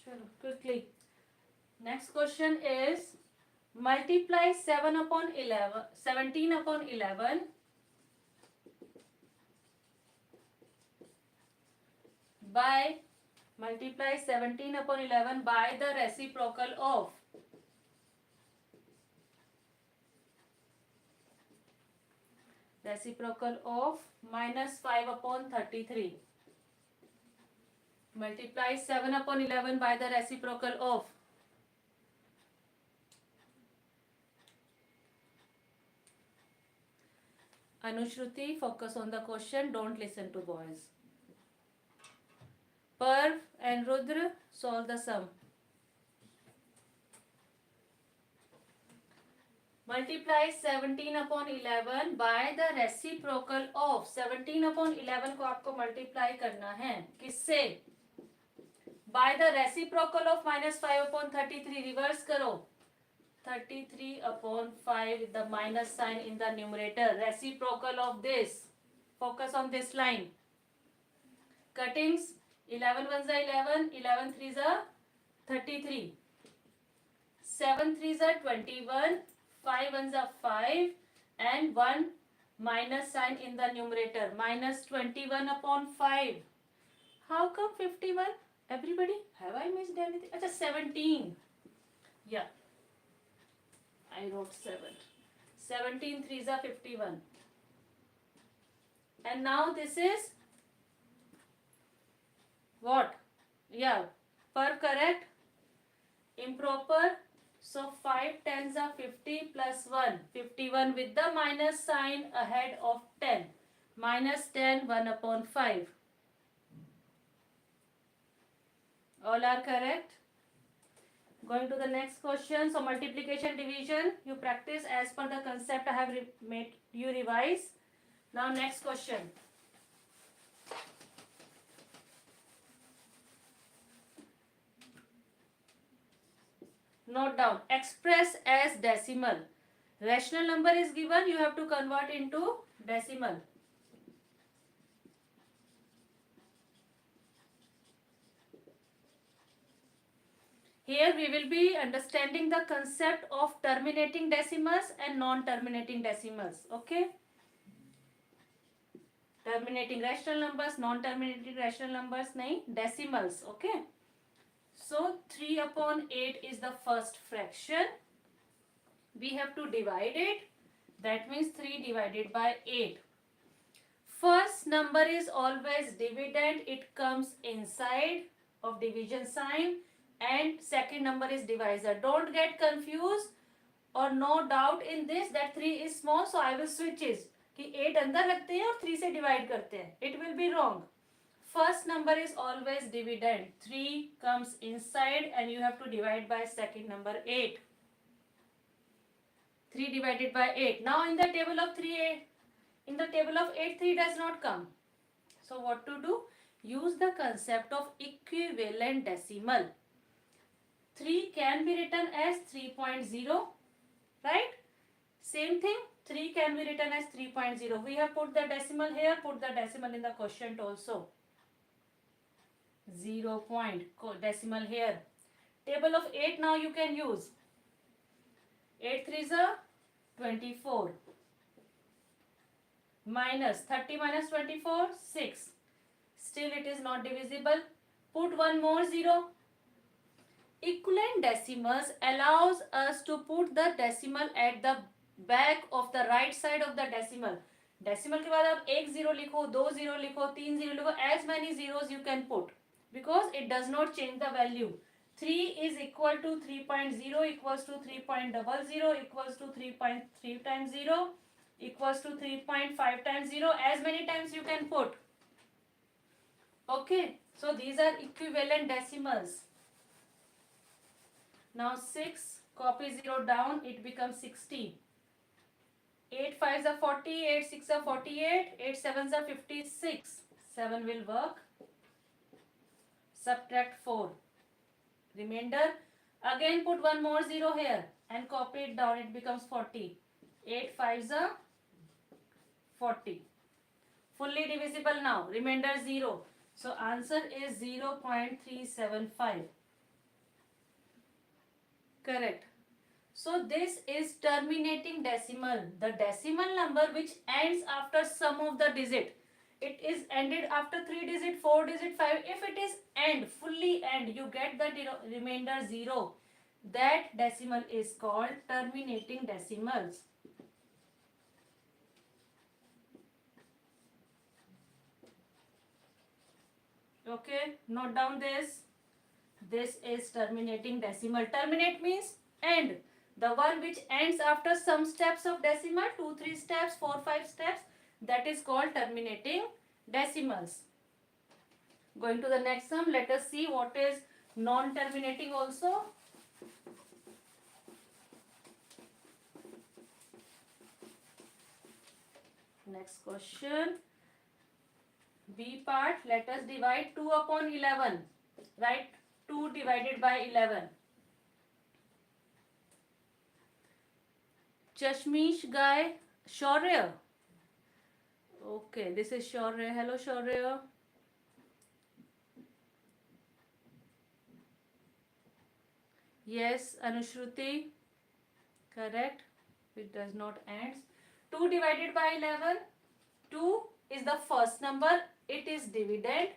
Chalo, quickly. Next question is multiply 7 upon 11, 17 upon 11 by multiply 17 upon 11 by the reciprocal of minus 5 upon 33. Multiply 7 upon 11 by the reciprocal of Anushruti, focus on the question, don't listen to boys. Parv and Rudra, solve the sum. Multiply 17 upon 11 by the reciprocal of 17 upon 11 को आपको multiply करना है किससे? By the reciprocal of minus 5 upon 33. Reverse करो. 33 upon 5 with the minus sign in the numerator. Reciprocal of this. Focus on this line. Cuttings. 11 ones are 11. 11 threes are 33. 7 threes are 21. 5 ones are 5. And 1 minus sign in the numerator. Minus 21 upon 5. How come 51? Everybody? Have I missed anything? Achha, 17. Yeah. I wrote 7. 17 threes are 51. And now this is what? Yeah. Per correct. Improper. So 5 tens are 50 plus 1. 51 with the minus sign ahead of 10. Minus 10, 1 upon 5. All are correct. Going to the next question. So multiplication, division, you practice as per the concept I have made you revise. Now next question. Note down. Express as decimal. Rational number is given. You have to convert into decimal. Here we will be understanding the concept of terminating decimals and non-terminating decimals. Okay? Terminating rational numbers, non-terminating rational numbers, nahi, decimals. Okay? So 3 upon 8 is the first fraction. We have to divide it. That means 3 divided by 8. First number is always dividend. It comes inside of division sign. And second number is divisor. Don't get confused or no doubt in this that 3 is small, so I will switch it कि 8 अंदर रखते हैं और 3 से divide करते हैं. It will be wrong. First number is always dividend. 3 comes inside and you have to divide by second number 8. 3 divided by 8. Now in the table of 3, in the table of 8, 3 does not come. So what to do? Use the concept of equivalent decimal. 3 can be written as 3.0, right? Same thing, 3 can be written as 3.0. We have put the decimal here, put the decimal in the quotient also. 0 point, decimal here. Table of 8 now you can use. 8 threes are 24. Minus 30 minus 24, 6. Still it is not divisible. Put one more 0. Equivalent decimals allows us to put the decimal at the back of the right side of the decimal. Decimal के बाद आप एक zero लिखो, दो zero लिखो, तीन zero लिखो, as many zeros you can put because it does not change the value. 3 is equal to 3.0 equals to 3.00 equals to 3.3 times 0 equals to 3.5 times 0. As many times you can put. Okay, so these are equivalent decimals. Now 6, copy 0 down, it becomes 60. 8 5s are 40, 8 6 are 48, 8 7s are 56. 7 will work. Subtract 4. Remainder, again put one more 0 here and copy it down, it becomes 40. 8 5s are 40. Fully divisible now, remainder 0. So answer is 0.375. Correct. So this is terminating decimal, the decimal number which ends after sum of the digit. It is ended after 3 digit, 4 digit, 5. If it is end, fully end, you get the remainder 0. That decimal is called terminating decimals. Okay, note down this. This is terminating decimal. Terminate means end. The one which ends after some steps of decimal, 2, 3 steps, 4, 5 steps, that is called terminating decimals. Going to the next sum, let us see what is non-terminating also. Next question. B part, let us divide 2 upon 11. Write 2 divided by 11. Chashmish guy, Shaurya. Okay, this is Shaurya. Hello, Shaurya. Yes, Anushruti. Correct. It does not end. 2 divided by 11. 2 is the first number. It is dividend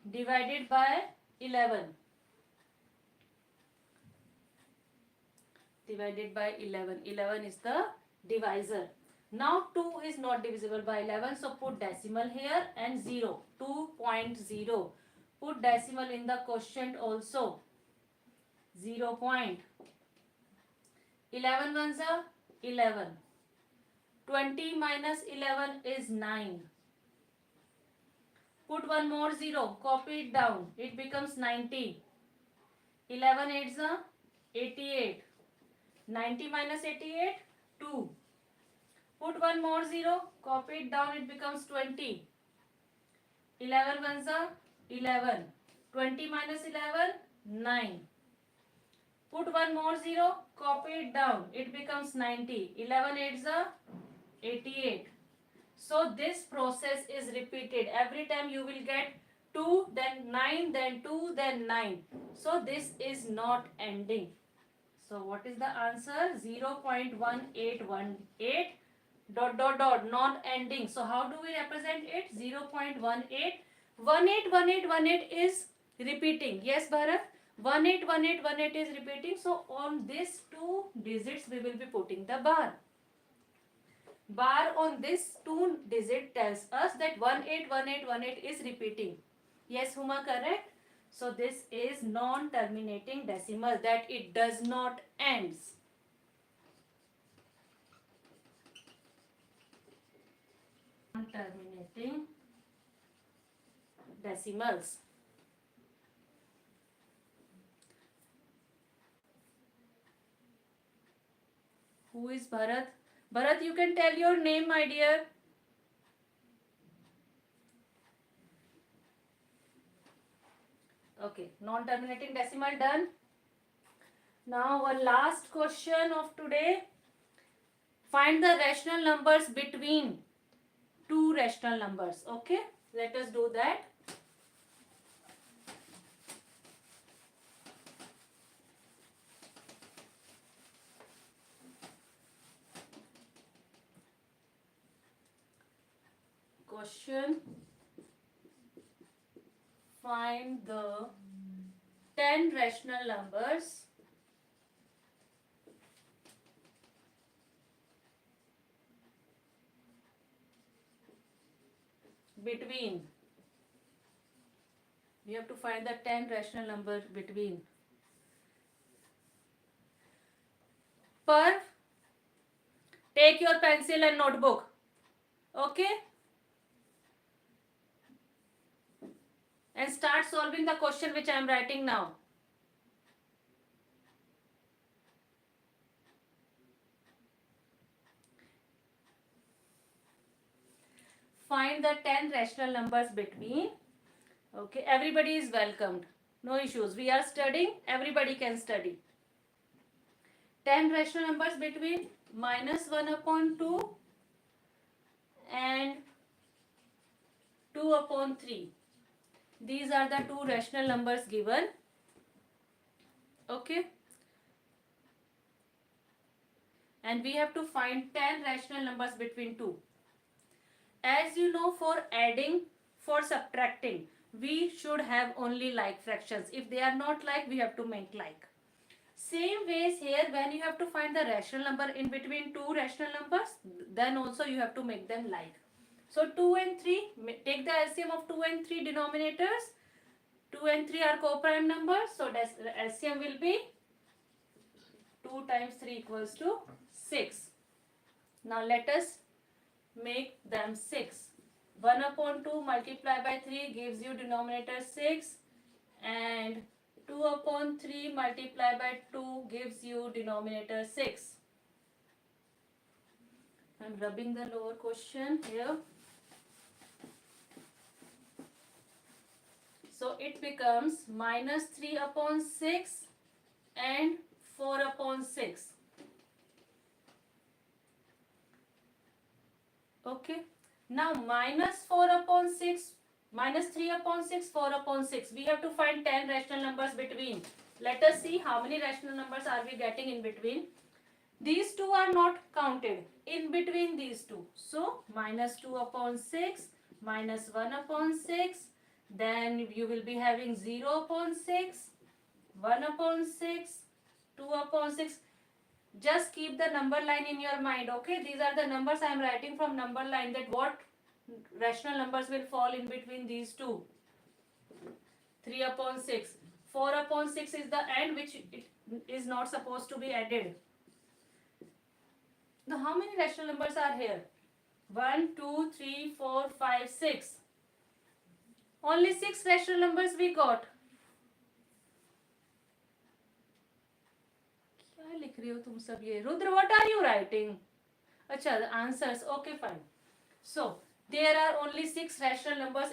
divided by 11. Divided by 11. 11 is the divisor. Now 2 is not divisible by 11. So put decimal here and 0. 2.0. Put decimal in the quotient also. 0. 11 ones are 11. 20 minus 11 is 9. Put one more 0. Copy it down. It becomes 90. 11 8s are 88. 90 minus 88, 2. Put one more 0. Copy it down. It becomes 20. 11 ones are 11. 20 minus 11, 9. Put one more 0. Copy it down. It becomes 90. 11 8s are 88. So this process is repeated. Every time you will get 2, then 9, then 2, then 9. So this is not ending. So what is the answer? 0.1818 dot dot dot, not ending. So how do we represent it? 0.18. 181818 is repeating. Yes, Bharat? 181818 is repeating. So on these 2 digits we will be putting the bar. Bar on this 2 digit tells us that 181818 is repeating. Yes, Huma, correct? So this is non-terminating decimal, that it does not ends. Non-terminating decimals. Who is Bharat? Bharat, you can tell your name, my dear. Okay, non-terminating decimal done. Now one last question of today. Find the rational numbers between 2 rational numbers. Okay, let us do that. Question. Find the 10 rational numbers between, we have to find the 10 rational numbers between, per, take your pencil and notebook, okay, and start solving the question which I am writing now. Find the 10 rational numbers between. Okay, everybody is welcomed. No issues. We are studying. Everybody can study. 10 rational numbers between -1/2 and 2/3. These are the two rational numbers given. Okay. And we have to find 10 rational numbers between 2. As you know, for adding, for subtracting, we should have only like fractions. If they are not like, we have to make like. Same ways here, when you have to find the rational number in between two rational numbers, then also you have to make them like. So 2 and 3, take the LCM of 2 and 3 denominators. 2 and 3 are co-prime numbers, so LCM will be 2 times 3 equals to 6. Now let us make them 6. 1/2 multiplied by 3 gives you denominator 6, and 2/3 multiplied by 2 gives you denominator 6. I am rubbing the lower question here. So it becomes -3/6 and 4/6. Okay. Now -4/6, -3/6, 4/6. We have to find 10 rational numbers between. Let us see how many rational numbers are we getting in between. These two are not counted in between these two. So -2/6, -1/6. Then you will be having 0/6, 1/6, 2/6. Just keep the number line in your mind, okay? These are the numbers I am writing from number line, that what rational numbers will fall in between these two. 3/6. 4/6 is the end, which it is not supposed to be added. Now how many rational numbers are here? 1, 2, 3, 4, 5, 6. Only 6 rational numbers we got. क्या लिख रही हो तुम सब ये? Rudra, what are you writing? अच्छा, the answers. Okay, fine. So there are only 6 rational numbers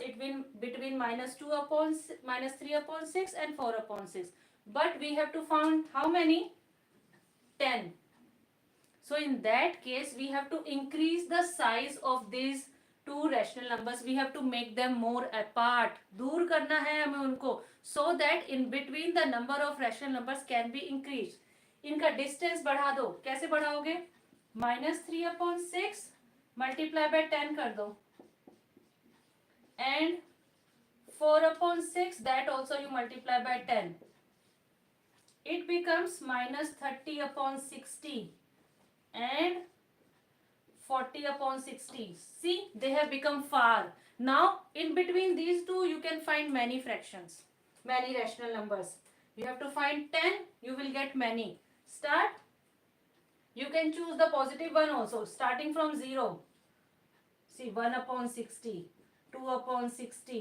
between -3/6 and 4/6. But we have to find how many? 10. So in that case, we have to increase the size of these two rational numbers. We have to make them more apart. दूर करना है हमें उनको, so that in between the number of rational numbers can be increased. इनका distance बढ़ा दो. कैसे बढ़ाओगे? -3/6 multiply by 10 कर दो, and 4/6, that also you multiply by 10. It becomes -30/60 and 40/60. See, they have become far. Now in between these two you can find many fractions, many rational numbers. You have to find 10, you will get many. Start. You can choose the positive one also, starting from 0. See, 1/60, 2/60,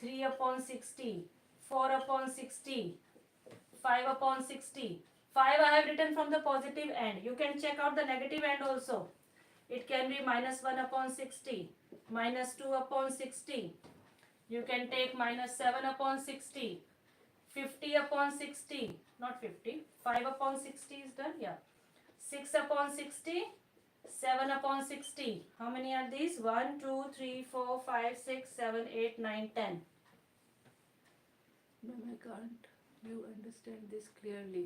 3/60, 4/60, 5/60. 5 I have written from the positive end. You can check out the negative end also. It can be -1/60, -2/60. You can take -7/60, 50/60. Not 50. 5/60 is done. Yeah. 6/60, 7/60. How many are these? 1, 2, 3, 4, 5, 6, 7, 8, 9, 10. No, I can't. You understand this clearly.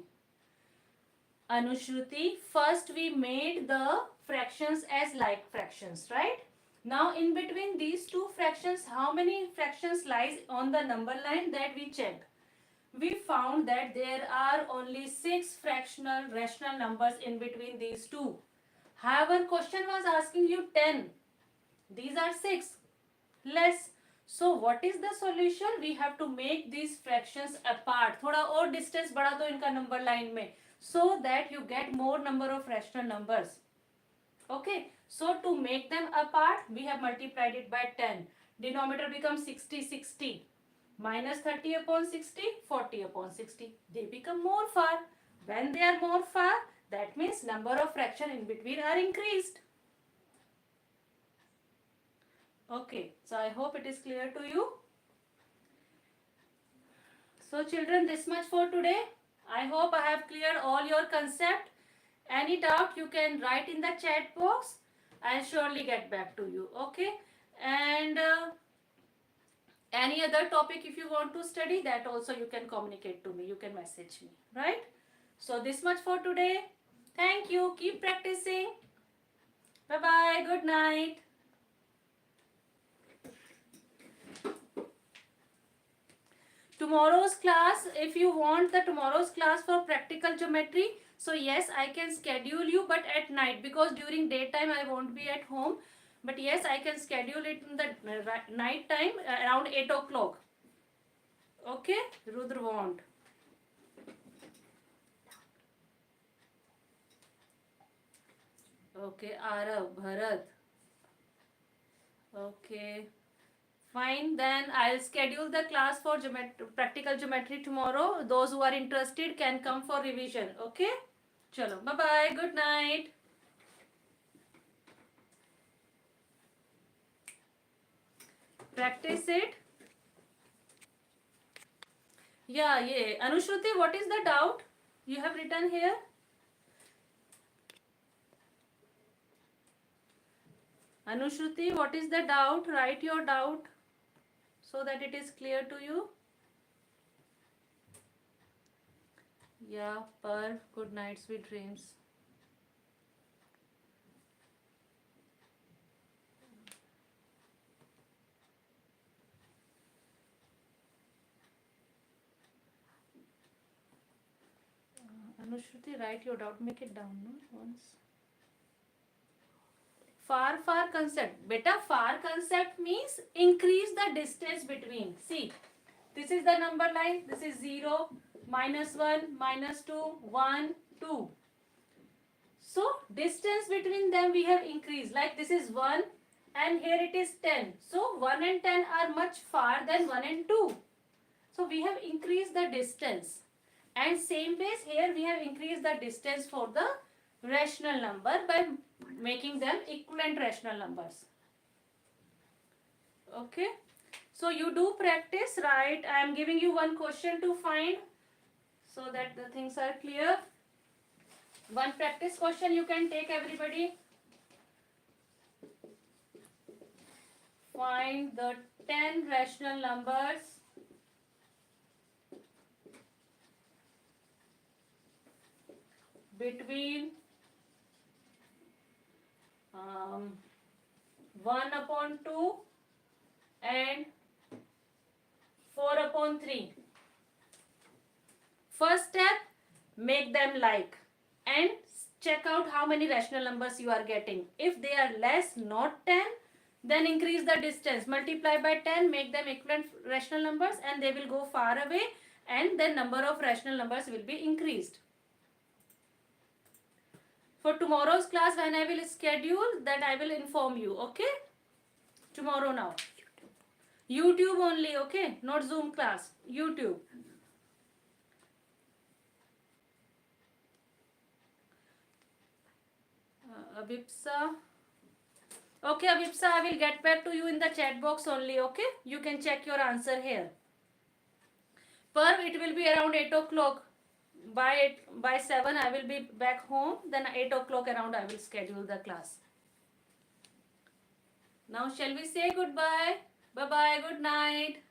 Anushruti, first we made the fractions as like fractions, right? Now in between these two fractions, how many fractions lies on the number line, that we check. we found that there are only 6 fractional rational numbers in between these two. However, question was asking you 10. These are 6 less. So what is the solution? We have to make these fractions apart. थोड़ा और distance बढ़ा दो इनका number line में, so that you get more number of rational numbers. Okay, so to make them apart, we have multiplied it by 10. Denominator becomes 60. Minus 30 upon 60, 40 upon 60. They become more far. When they are more far, that means number of fraction in between are increased. Okay, so I hope it is clear to you. So children, this much for today. I hope I have cleared all your concept. Any doubt you can write in the chat box. I'll surely get back to you. Okay, and any other topic if you want to study, that also you can communicate to me. You can message me, right? So this much for today. Thank you. Keep practicing. Bye bye. Good night. Tomorrow's class, if you want the tomorrow's class for practical geometry, so yes, I can schedule you, but at night, because during daytime I won't be at home. But yes, I can schedule it in the night time around 8 o'clock. Okay, Rudra won't. Okay, Arav, Bharat. Okay. Fine, then I'll schedule the class for practical geometry tomorrow. Those who are interested can come for revision. Okay? Chalo, bye-bye. Good night. Practice it. Yeah. Anushruti, what is the doubt you have written here? Anushruti, what is the doubt? Write your doubt so that it is clear to you. Yeah, Per, good night, sweet dreams. Anushruti, write your doubt, make it down, no? Once. Far concept. Beta, far concept means increase the distance between. See, this is the number line. This is 0, -1, -2, 1, 2. So, distance between them we have increased. Like this is 1 and here it is 10. So, 1 and 10 are much far than 1 and 2. So, we have increased the distance. And same ways here we have increased the distance for the rational number by making them equivalent rational numbers. Okay. So you do practice, right? I am giving you one question to find so that the things are clear. One practice question you can take, everybody. Find the 10 rational numbers between 1 upon 2 and 4 upon 3. First step, make them like and check out how many rational numbers you are getting. If they are less, not 10, then increase the distance. Multiply by 10, make them equivalent rational numbers and they will go far away and the number of rational numbers will be increased. For tomorrow's class, when I will schedule, that I will inform you, okay? Tomorrow now. YouTube only, okay? Not Zoom class. YouTube. Abipsa. Okay, Abipsa, I will get back to you in the chat box only, okay? You can check your answer here. Per, it will be around 8 o'clock. By 7 I will be back home. Then 8 o'clock around I will schedule the class. Now shall we say goodbye? Bye-bye. Good night.